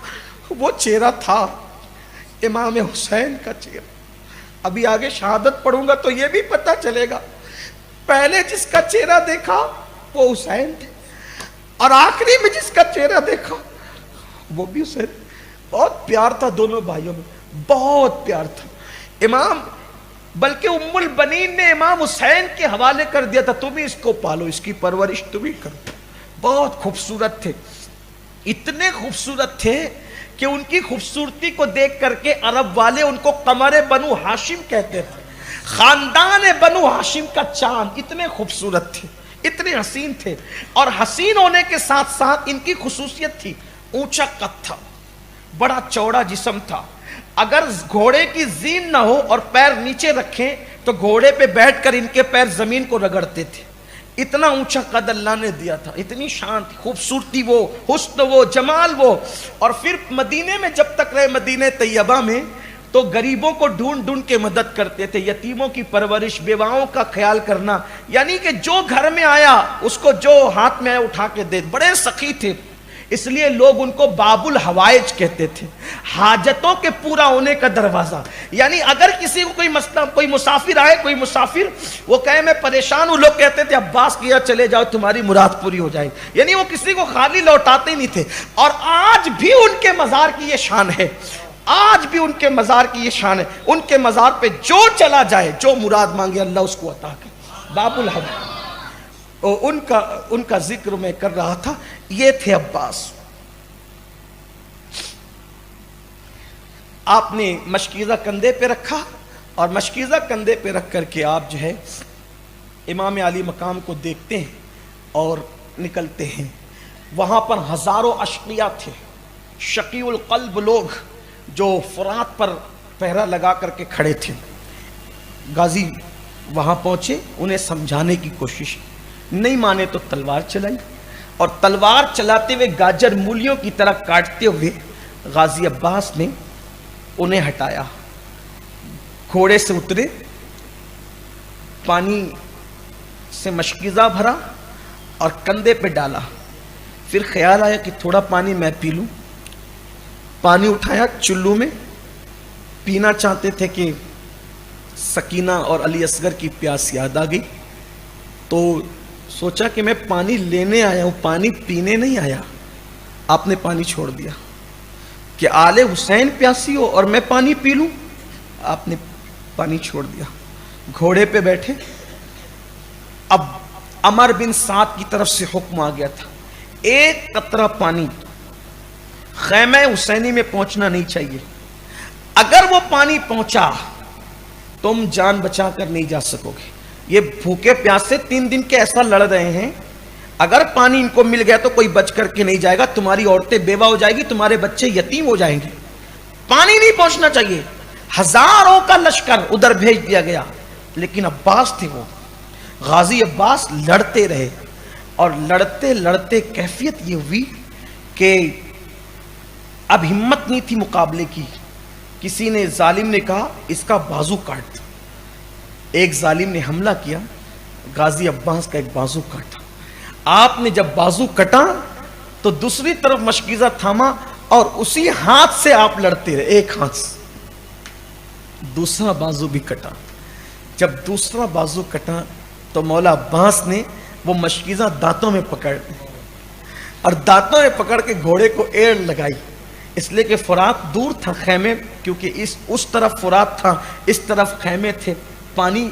وہ چہرہ تھا امام حسین کا چہرہ۔ ابھی آگے شہادت پڑھوں گا تو یہ بھی پتہ چلے گا، پہلے جس کا چہرہ دیکھا وہ حسین تھے، اور آخری میں جس کا چہرہ دیکھا وہ بھی حسین۔ بہت پیار تھا دونوں بھائیوں میں، بہت پیار تھا۔ امام بلکہ ام البنین نے امام حسین کے حوالے کر دیا تھا، تم ہی اس کو پالو، اس کی پرورش تم ہی کرو۔ بہت خوبصورت تھے، اتنے خوبصورت تھے کہ ان کی خوبصورتی کو دیکھ کر کے عرب والے ان کو قمر بنو ہاشم کہتے تھے، خاندان بنو ہاشم کا چاند۔ اتنے خوبصورت تھے، اتنے حسین تھے، اور حسین ہونے کے ساتھ ساتھ ان کی خصوصیت تھی، اونچا قد تھا، بڑا چوڑا جسم تھا۔ اگر گھوڑے کی زین نہ ہو اور پیر نیچے رکھیں تو گھوڑے پہ بیٹھ کر ان کے پیر زمین کو رگڑتے تھے، اتنا اونچا قد اللہ نے دیا تھا، اتنی شان تھی، خوبصورتی وہ، حسن وہ، جمال وہ۔ اور پھر مدینے میں جب تک رہے، مدینہ طیبہ میں، تو غریبوں کو ڈھونڈ ڈھونڈ کے مدد کرتے تھے، یتیموں کی پرورش، بیواؤں کا خیال کرنا، یعنی کہ جو گھر میں آیا اس کو جو ہاتھ میں آیا اٹھا کے دے، بڑے سخی تھے۔ اس لیے لوگ ان کو باب الحوائج کہتے تھے، حاجتوں کے پورا ہونے کا دروازہ۔ یعنی اگر کسی کو کوئی مسئلہ، کوئی مسافر آئے، کوئی مسافر وہ کہے میں پریشان ہوں، لوگ کہتے تھے عباس کیا چلے جاؤ تمہاری مراد پوری ہو جائے، یعنی وہ کسی کو خالی لوٹاتے نہیں تھے۔ اور آج بھی ان کے مزار کی یہ شان ہے، آج بھی ان کے مزار کی یہ شان ہے، ان کے مزار پہ جو چلا جائے، جو مراد مانگے اللہ اس کو عطا کرے۔ باب الحوائج ان کا ذکر میں کر رہا تھا، یہ تھے عباس۔ آپ نے مشکیزہ کندھے پہ رکھا، اور مشکیزہ کندھے پہ رکھ کر کے آپ جو ہے امام علی مقام کو دیکھتے ہیں اور نکلتے ہیں۔ وہاں پر ہزاروں اشقیاء تھے، شقی القلب لوگ، جو فرات پر پہرا لگا کر کے کھڑے تھے۔ غازی وہاں پہنچے، انہیں سمجھانے کی کوشش، نہیں مانے تو تلوار چلائی، اور تلوار چلاتے ہوئے گاجر مولیوں کی طرح کاٹتے ہوئے غازی عباس نے انہیں ہٹایا، گھوڑے سے اترے، پانی سے مشکیزہ بھرا اور کندھے پہ ڈالا۔ پھر خیال آیا کہ تھوڑا پانی میں پی لوں، پانی اٹھایا چلو میں، پینا چاہتے تھے کہ سکینہ اور علی اصغر کی پیاس یاد آ گئی، تو سوچا کہ میں پانی لینے آیا ہوں، پانی پینے نہیں آیا۔ آپ نے پانی چھوڑ دیا کہ آل حسین پیاسی ہو اور میں پانی پی لوں، آپ نے پانی چھوڑ دیا، گھوڑے پہ بیٹھے۔ اب عمر بن سعد کی طرف سے حکم آ گیا تھا، ایک قطرہ پانی خیمہ حسینی میں پہنچنا نہیں چاہیے، اگر وہ پانی پہنچا تم جان بچا کر نہیں جا سکو گے۔ یہ بھوکے پیاسے 3 دن کے ایسا لڑ رہے ہیں، اگر پانی ان کو مل گیا تو کوئی بچ کر کے نہیں جائے گا، تمہاری عورتیں بیوہ ہو جائے گی، تمہارے بچے یتیم ہو جائیں گے، پانی نہیں پہنچنا چاہیے۔ ہزاروں کا لشکر ادھر بھیج دیا گیا، لیکن عباس تھے، وہ غازی عباس لڑتے رہے، اور لڑتے لڑتے کیفیت یہ ہوئی کہ اب ہمت نہیں تھی مقابلے کی، کسی نے ظالم نے کہا اس کا بازو کاٹ دو. ایک ظالم نے حملہ کیا, غازی عباس کا ایک بازو کاٹا. آپ نے جب بازو کٹا تو دوسری طرف مشکیزہ تھاما اور اسی ہاتھ سے آپ لڑتے رہے, ایک ہاتھ سے. دوسرا بازو بھی کٹا. جب دوسرا بازو کٹا تو مولا عباس نے وہ مشکیزہ دانتوں میں پکڑ لی اور دانتوں میں پکڑ کے گھوڑے کو ایڑ لگائی. اس لیے کہ فرات دور تھا خیمے, کیونکہ اس طرف فرات تھا, اس طرف خیمے تھے. پانی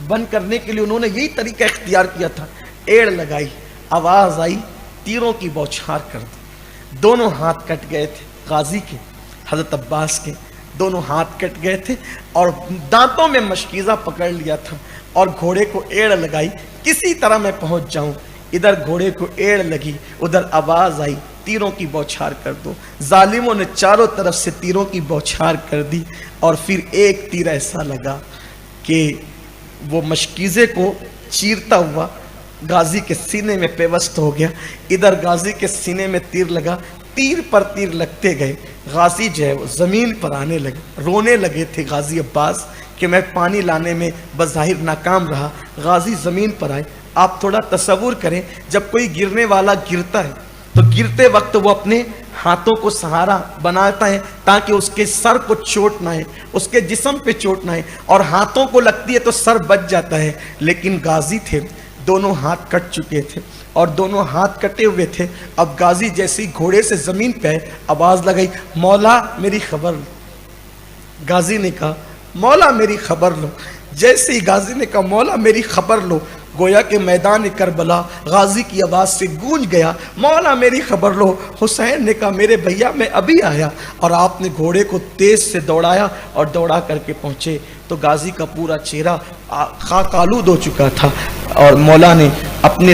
بند کرنے کے لیے انہوں نے یہی طریقہ اختیار کیا تھا. ایڑ لگائی, آواز آئی, تیروں کی بوچھار کر دی. دونوں ہاتھ کٹ گئے تھے غازی کے, حضرت عباس کے دونوں ہاتھ کٹ گئے تھے اور دانتوں میں مشکیزہ پکڑ لیا تھا اور گھوڑے کو ایڑ لگائی. کسی طرح میں پہنچ جاؤں. ادھر گھوڑے کو ایڑ لگی, ادھر آواز آئی, تیروں کی بوچھار کر دو. ظالموں نے چاروں طرف سے تیروں کی بوچھار کر دی اور پھر ایک تیر ایسا لگا کہ وہ مشکیزے کو چیرتا ہوا غازی کے سینے میں پیوست ہو گیا. ادھر غازی کے سینے میں تیر لگا, تیر پر تیر لگتے گئے. غازی جو ہے وہ زمین پر آنے لگے, رونے لگے تھے غازی عباس کہ میں پانی لانے میں بظاہر ناکام رہا. غازی زمین پر آئے. آپ تھوڑا تصور کریں, جب کوئی گرنے والا گرتا ہے تو گرتے وقت وہ اپنے ہاتھوں کو سہارا بناتا ہے تاکہ اس کے سر کو چوٹ نہ ہے, اس کے جسم پہ چوٹ نہ ہے, اور ہاتھوں کو لگتی ہے تو سر بچ جاتا ہے. لیکن غازی تھے, دونوں ہاتھ کٹ چکے تھے اور دونوں ہاتھ کٹے ہوئے تھے. اب غازی جیسی گھوڑے سے زمین پہ آواز لگائی, مولا میری خبر لو. غازی نے کہا مولا میری خبر لو. جیسے ہی غازی نے کہا مولا میری خبر لو, گویا کہ میدان کربلا غازی کی آواز سے گونج گیا, مولا میری خبر لو. حسین نے کہا میرے بھیا میں ابھی آیا. اور آپ نے گھوڑے کو تیز سے دوڑایا اور دوڑا کر کے پہنچے تو غازی کا پورا چہرہ خاک آلود ہو چکا تھا اور مولا نے اپنے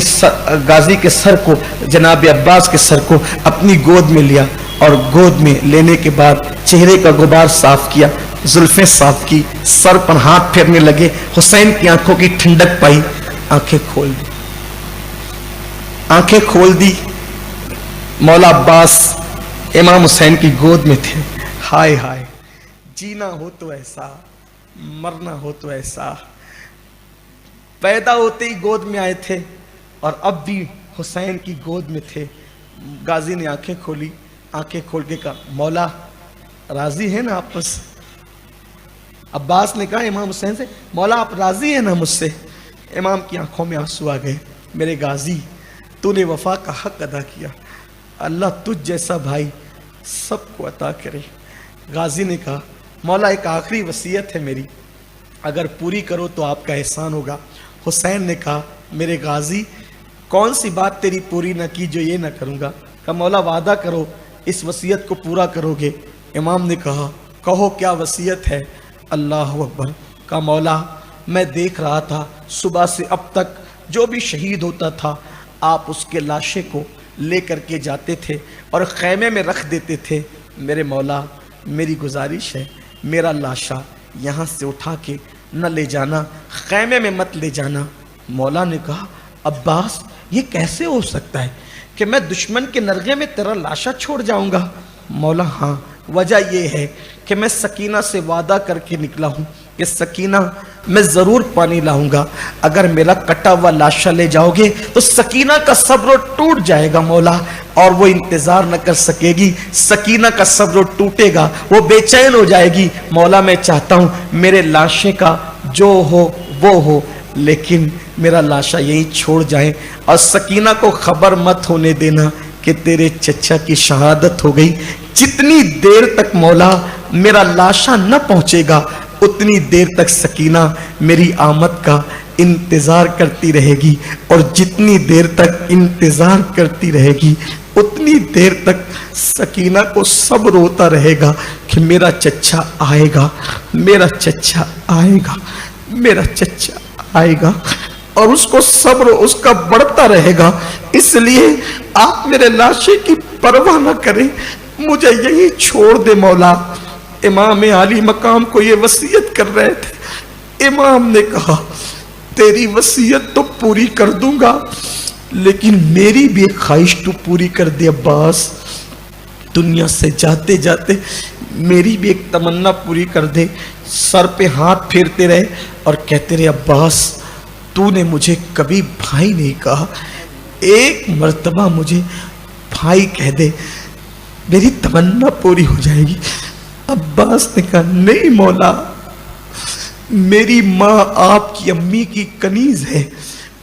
غازی کے سر کو, جناب عباس کے سر کو اپنی گود میں لیا اور گود میں لینے کے بعد چہرے کا غبار صاف کیا, زلفیں صاف کی, سر پر ہاتھ پھیرنے لگے. حسین کی آنکھوں کی ٹھنڈک پائی, آنکھیں کھول دی, آنکھیں کھول دی. مولا عباس امام حسین کی گود میں تھے. ہائے ہائے, جینا ہو تو ایسا, مرنا ہو تو ایسا. پیدا ہوتے ہی گود میں آئے تھے اور اب بھی حسین کی گود میں تھے. غازی نے آنکھیں کھولی, آنکھیں کھول کے کہا مولا راضی ہیں نا آپ سے؟ عباس نے کہا امام حسین سے مولا آپ راضی ہیں نا مجھ سے؟ امام کی آنکھوں میں آنسو آ گئے. میرے غازی تو نے وفا کا حق ادا کیا, اللہ تجھ جیسا بھائی سب کو عطا کرے. غازی نے کہا مولا ایک آخری وصیت ہے میری, اگر پوری کرو تو آپ کا احسان ہوگا. حسین نے کہا میرے غازی کون سی بات تیری پوری نہ کی جو یہ نہ کروں گا؟ کہا مولا وعدہ کرو اس وصیت کو پورا کرو گے. امام نے کہا کہو کیا وصیت ہے؟ اللہ اکبر. کہا مولا میں دیکھ رہا تھا صبح سے اب تک جو بھی شہید ہوتا تھا آپ اس کے لاشے کو لے کر کے جاتے تھے اور خیمے میں رکھ دیتے تھے. میرے مولا میری گزارش ہے میرا لاشا یہاں سے اٹھا کے نہ لے جانا, خیمے میں مت لے جانا. مولا نے کہا عباس یہ کیسے ہو سکتا ہے کہ میں دشمن کے نرغے میں تیرا لاشا چھوڑ جاؤں گا؟ مولا ہاں وجہ یہ ہے کہ میں سکینہ سے وعدہ کر کے نکلا ہوں کہ سکینہ میں ضرور پانی لاؤں گا. اگر میرا کٹا ہوا لاشا لے جاؤ گے تو سکینہ کا صبر ٹوٹ جائے گا مولا, اور وہ انتظار نہ کر سکے گی. سکینہ کا صبر ٹوٹے گا, وہ بے چین ہو جائے گی. مولا میں چاہتا ہوں میرے لاشے کا جو ہو وہ ہو, لیکن میرا لاشا یہیں چھوڑ جائیں اور سکینہ کو خبر مت ہونے دینا کہ تیرے چچا کی شہادت ہو گئی. جتنی دیر تک مولا میرا لاشا نہ پہنچے گا اتنی دیر تک سکینہ میری آمد کا انتظار کرتی رہے گی, اور جتنی دیر تک انتظار کرتی رہے گی اتنی دیر تک سکینہ کو صبر ہوتا رہے گا کہ میرا چچا آئے گا, میرا چچا آئے گا, میرا چچا آئے گا, اور اس کو صبر اس کا بڑھتا رہے گا. اس لیے آپ میرے لاشے کی پرواہ نہ کریں, مجھے یہی چھوڑ دے مولا. امام عالی مقام کو یہ وصیت کر رہے تھے. امام نے کہا تیری وصیت تو پوری کر دوں گا, لیکن میری بھی ایک خواہش تو پوری کر دے عباس. دنیا سے جاتے جاتے میری بھی ایک تمنا پوری کر دے۔ سر پہ ہاتھ پھیرتے رہے اور کہتے رہے عباس تو نے مجھے کبھی بھائی نہیں کہا، ایک مرتبہ مجھے بھائی کہہ دے، میری تمنا پوری ہو جائے گی۔ عباس نے کہا نہیں مولا، میری ماں آپ کی امی کی کنیز ہے،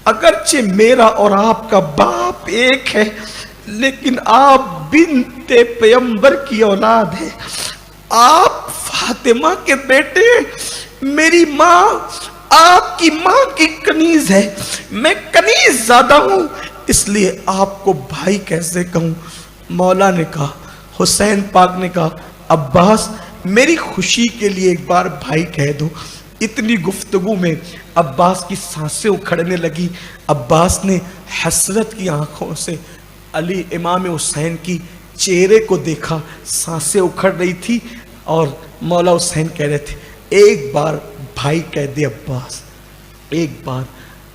اگرچہ میرا اور آپ کا باپ ایک ہے لیکن آپ بنت پیغمبر کی اولاد ہے، آپ فاطمہ کے بیٹے، میری ماں آپ کی ماں کی کنیز ہے، میں کنیز زیادہ ہوں، اس لیے آپ کو بھائی کیسے کہوں؟ مولا نے کہا، حسین پاک نے کہا عباس میری خوشی کے لیے ایک بار بھائی کہہ دو۔ اتنی گفتگو میں عباس کی سانسیں اکھڑنے لگی۔ عباس نے حسرت کی آنکھوں سے علی امام حسین کی چہرے کو دیکھا، سانسیں اکھڑ رہی تھی اور مولا حسین کہہ رہے تھے ایک بار بھائی کہہ دے عباس، ایک بار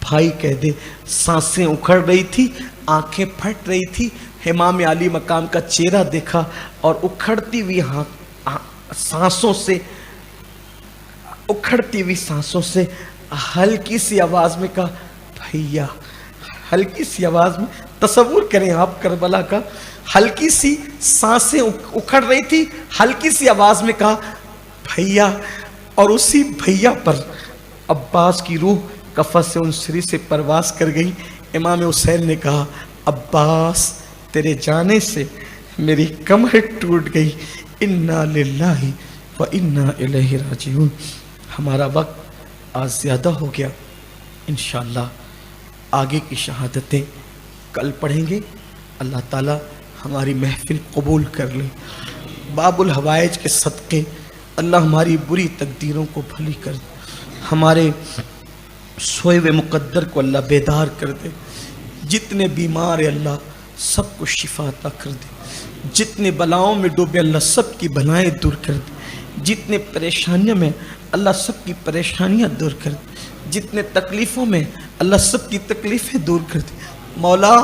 بھائی کہہ دے۔ سانسیں اکھڑ رہی تھی، آنکھیں پھٹ رہی تھی، امام علی مقام کا چہرہ دیکھا اور اکھڑتی ہوئی سانسوں سے ہلکی سی آواز میں کہا بھیا، ہلکی سی آواز میں، تصور کریں آپ کربلا کا، ہلکی سی سانسیں اکھڑ رہی تھی، ہلکی سی آواز میں کہا بھیا، اور اسی بھیا پر عباس کی روح کفس سے انسری سے پرواز کر گئی۔ امام حسین نے کہا عباس تیرے جانے سے میری کمر ٹوٹ گئی، انا للہ و انا الیہ راجعون۔ ہمارا وقت آج زیادہ ہو گیا، انشاءاللہ آگے کی شہادتیں کل پڑھیں گے۔ اللہ تعالی ہماری محفل قبول کر لے، باب الحوائج کے صدقے اللہ ہماری بری تقدیروں کو بھلی کر دے، ہمارے سوئے ہوئے مقدر کو اللہ بیدار کر دے، جتنے بیمار اللہ سب کو شفا عطا کر دے، جتنے بلاؤں میں ڈوبے اللہ سب کی بلائیں دور کر دے، جتنے پریشانیوں میں اللہ سب کی پریشانیاں دور کر دے، جتنے تکلیفوں میں اللہ سب کی تکلیفیں دور کر دے۔ مولا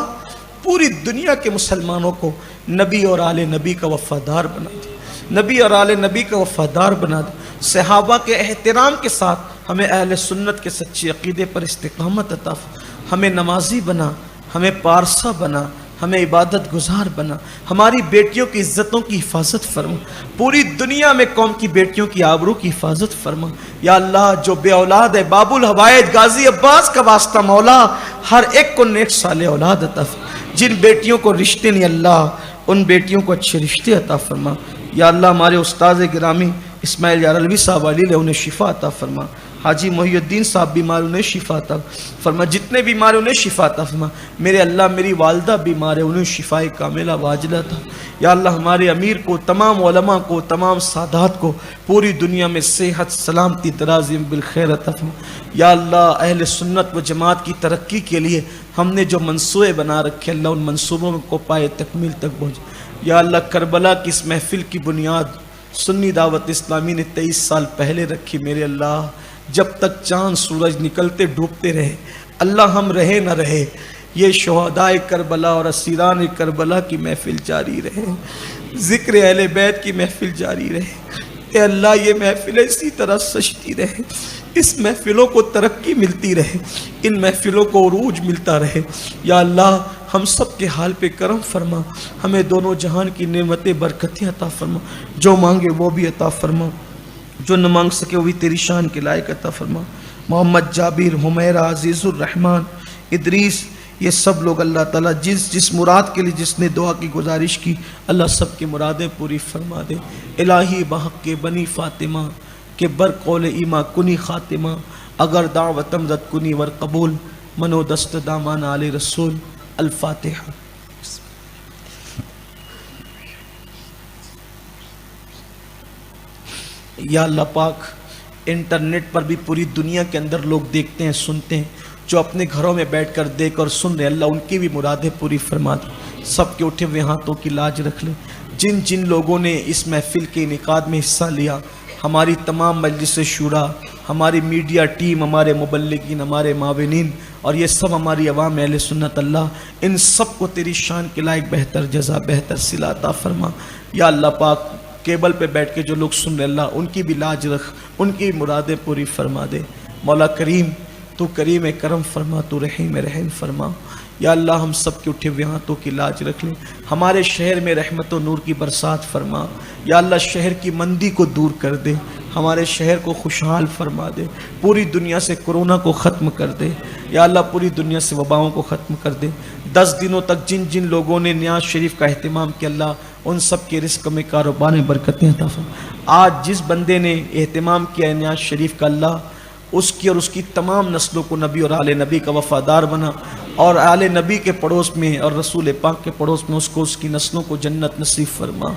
پوری دنیا کے مسلمانوں کو نبی اور آل نبی کا وفادار بنا دے، نبی اور آل نبی کا وفادار بنا دے، صحابہ کے احترام کے ساتھ ہمیں اہل سنت کے سچے عقیدے پر استقامت عطا فرما، ہمیں نمازی بنا، ہمیں پارسا بنا، ہمیں عبادت گزار بنا، ہماری بیٹیوں کی عزتوں کی حفاظت فرما، پوری دنیا میں قوم کی بیٹیوں کی آبرو کی حفاظت فرما۔ یا اللہ جو بے اولاد ہے باب الحوائج غازی عباس کا واسطہ مولا ہر ایک کو نیک صالح اولاد عطا فرما، جن بیٹیوں کو رشتے نہیں اللہ ان بیٹیوں کو اچھے رشتے عطا فرما۔ یا اللہ ہمارے استاذ گرامی اسماعیل یارلوی صاحب علی انہیں شفا عطا فرما، حاجی محی الدین صاحب بیمار انہیں شفا عطا فرما، جتنے بیمار انہیں شفا عطا فرما۔ میرے اللہ میری والدہ بیمار ہے انہیں شفا کاملہ واجلہ عطا۔ یا اللہ ہمارے امیر کو، تمام علماء کو، تمام سادات کو پوری دنیا میں صحت سلامتی درازی بالخیر عطا فرما۔ یا اللہ اہل سنت و جماعت کی ترقی کے لیے ہم نے جو منصوبے بنا رکھے اللہ ان منصوبوں کو پائے تکمیل تک پہنچ۔ یا اللہ کربلا کی اس محفل کی بنیاد سنی دعوت اسلامی نے 23 سال پہلے رکھی، میرے اللہ جب تک چاند سورج نکلتے ڈوبتے رہے اللہ ہم رہے نہ رہے یہ شہدائے کربلا اور اسیران کربلا کی محفل جاری رہے، ذکر اہل بیت کی محفل جاری رہے۔ اے اللہ یہ محفل اسی طرح سجتی رہے، اس محفلوں کو ترقی ملتی رہے، ان محفلوں کو عروج ملتا رہے۔ یا اللہ ہم سب کے حال پہ کرم فرما، ہمیں دونوں جہان کی نعمتیں برکتیں عطا فرما، جو مانگے وہ بھی عطا فرما، جو نہ مانگ سکے وہ بھی تیری شان کے لائق عطا فرما۔ محمد جابر، حمیرہ، عزیز الرحمن، ادریس، یہ سب لوگ اللہ تعالیٰ جس مراد کے لیے جس نے دعا کی گزارش کی اللہ سب کی مرادیں پوری فرما دے۔ الہی بحق کے بنی فاطمہ کے بر قول ایما کنی خاتمہ، اگر دعوتم رد کنی ور قبول، منو دست دامان آل رسول۔ الفاتحہ۔ یا اللہ پاک انٹرنیٹ پر بھی پوری دنیا کے اندر لوگ دیکھتے ہیں سنتے ہیں، جو اپنے گھروں میں بیٹھ کر دیکھ اور سن رہے اللہ ان کی بھی مرادیں پوری فرما دے، سب کے اٹھے ہوئے ہاتھوں کی لاج رکھ لے۔ جن جن لوگوں نے اس محفل کے انعقاد میں حصہ لیا، ہماری تمام مجلس شورا، ہماری میڈیا ٹیم، ہمارے مبلغین، ہمارے معاونین اور یہ سب ہماری عوام اہل سنت اللہ، ان سب کو تیری شان کے لائق بہتر جزا بہتر صلہ عطا فرما۔ یا اللہ پاک کیبل پہ بیٹھ کے جو لوگ سن رہے اللہ ان کی بھی لاج رکھ، ان کی مرادیں پوری فرما دے۔ مولا کریم تو کریم کرم فرما، تو رحیم رحم فرما۔ یا اللہ ہم سب کے اٹھے ہوئے ہاتھوں کی لاج رکھ لے، ہمارے شہر میں رحمت و نور کی برسات فرما۔ یا اللہ شہر کی مندی کو دور کر دے، ہمارے شہر کو خوشحال فرما دے، پوری دنیا سے کرونا کو ختم کر دے۔ یا اللہ پوری دنیا سے وباؤں کو ختم کر دے۔ 10 دنوں تک جن جن لوگوں نے نیاز شریف کا اہتمام کیا اللہ ان سب کے رزق میں کاروبار میں برکتیں عطا فرما۔ آج جس بندے نے اہتمام کیا ہے نیاز شریف کا اللہ اس کی اور اس کی تمام نسلوں کو نبی اور آل نبی کا وفادار بنا، اور آل نبی کے پڑوس میں اور رسول پاک کے پڑوس میں اس کو اس کی نسلوں کو جنت نصیب فرما،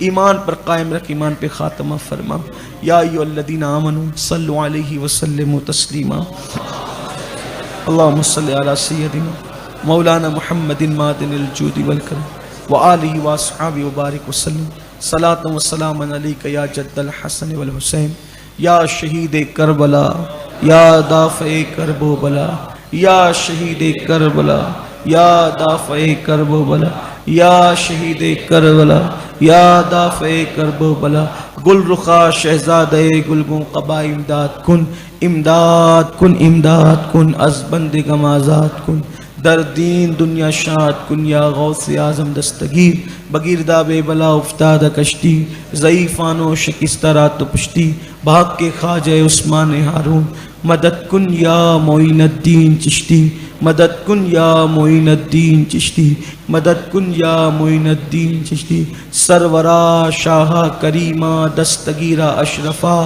ایمان پر قائم رکھ، ایمان پہ خاتمہ فرما۔ یا ایھا الذین آمنوا صلوا علیہ وسلموا تسلیما۔ اللہم صل علی سیدنا مولانا محمد معدن الجود والکرم وآلہ واصحابہ وبارک وسلم۔ صلاۃ و سلام علیک یا جد الحسن والحسین، یا شہید کربلا، یا دافع کرب و بلا، یا شہید کربلا، یا دافع کرب و بلا، یا شہید کربلا، یا دافع کرب و بلا۔ گل رخا شہزادہ گلگوں قبا امداد کن، امداد کن، امداد کن، از بندگم آزاد کن، در دین دنیا شاد کن، یا غوث اعظم دستگیر بگیردہ بے بلا افتادہ کشتی، ضعیفان و شکستہ رات و پشتی، بھاگ کے خواجہ عثمان ہارون، مدد کن یا معین الدین چشتی، مدد کن یا معین الدین چشتی، مدد کن یا معین الدین چشتی۔ سرورا شاہ کریمہ دستگیرہ اشرفا،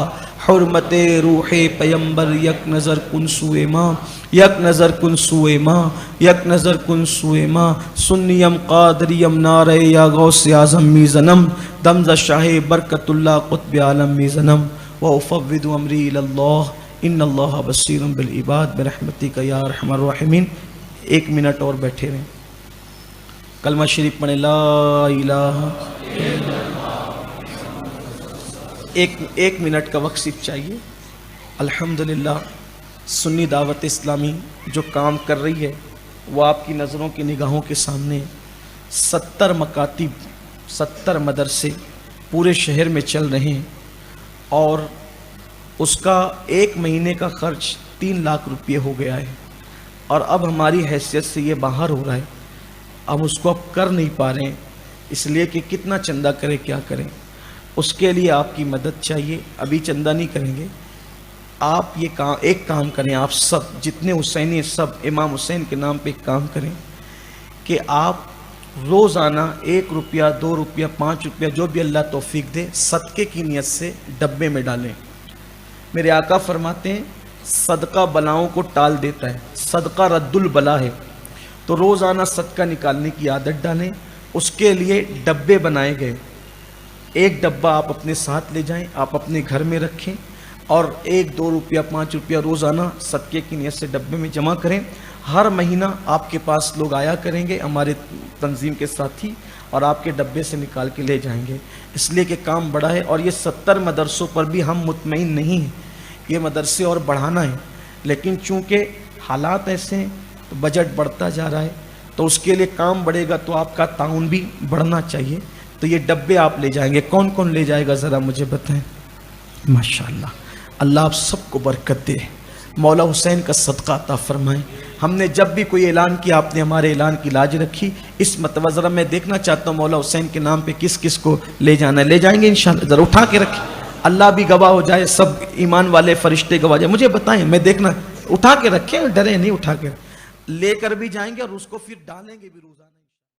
حرمت روح پیمبر یک نظر کن سوئے ماں، یک نظر کن سوئے ماں، یک نظر کن سوئے ماں۔ سنیم قادریم نعرہ یا غوث اعظم می زنم، دمزہ شاہ برکت اللہ قطب عالم می زنم۔ وافوض امری الی اللہ ان اللہ بصیر بالعباد برحمتک یا ارحم الراحمین۔ 1 منٹ اور بیٹھے رہیں، کلمہ شریف پڑھیں لا الہ۔ ایک منٹ کا وقت صرف چاہیے۔ الحمدللہ سنی دعوت اسلامی جو کام کر رہی ہے وہ آپ کی نظروں کی نگاہوں کے سامنے 70 مکاتب، 70 مدرسے پورے شہر میں چل رہے ہیں، اور اس کا 1 مہینے کا خرچ 3 لاکھ روپے ہو گیا ہے، اور اب ہماری حیثیت سے یہ باہر ہو رہا ہے، ہم اس کو اب کر نہیں پا رہے ہیں، اس لیے کہ کتنا چندہ کریں کیا کریں، اس کے لیے آپ کی مدد چاہیے۔ ابھی چندہ نہیں کریں گے، آپ یہ ایک کام کریں، آپ سب جتنے حسینی سب امام حسین کے نام پہ ایک کام کریں کہ آپ روزانہ 1 روپیہ 2 روپیہ 5 روپیہ جو بھی اللہ توفیق دے صدقے کی نیت سے ڈبے میں ڈالیں۔ میرے آقا فرماتے ہیں صدقہ بلاؤں کو ٹال دیتا ہے، صدقہ رد البلا ہے، تو روزانہ صدقہ نکالنے کی عادت ڈالیں۔ اس کے لیے ڈبے بنائے گئے، 1 ڈبہ آپ اپنے ساتھ لے جائیں، آپ اپنے گھر میں رکھیں، اور 1 2 روپیہ 5 روپیہ روزانہ صدقے کی نیت سے ڈبے میں جمع کریں۔ ہر مہینہ آپ کے پاس لوگ آیا کریں گے، ہمارے تنظیم کے ساتھی، اور آپ کے ڈبے سے نکال کے لے جائیں گے، اس لیے کہ کام بڑا ہے۔ اور یہ 70 مدرسوں پر بھی ہم مطمئن نہیں ہیں، یہ مدرسے اور بڑھانا ہے، لیکن چونکہ حالات ایسے ہیں تو بجٹ بڑھتا جا رہا ہے، تو اس کے لیے کام بڑھے گا تو آپ کا تعاون بھی بڑھنا چاہیے۔ تو یہ ڈبے آپ لے جائیں گے، کون کون لے جائے گا ذرا مجھے بتائیں؟ ماشاءاللہ، اللہ آپ سب کو برکت دے، مولا حسین کا صدقہ عطا فرمائیں۔ ہم نے جب بھی کوئی اعلان کیا آپ نے ہمارے اعلان کی لاج رکھی، اس مرتبہ ذرا میں دیکھنا چاہتا ہوں مولا حسین کے نام پہ کس کس کو لے جانا ہے، لے جائیں گے انشاءاللہ، ذرا اٹھا کے رکھیں، اللہ بھی گواہ ہو جائے، سب ایمان والے فرشتے گواہ جائے، مجھے بتائیں، میں دیکھنا، اٹھا کے رکھیں، ڈرے نہیں، اٹھا کے لے کر بھی جائیں گے اور اس کو پھر ڈالیں گے بھی روزانہ۔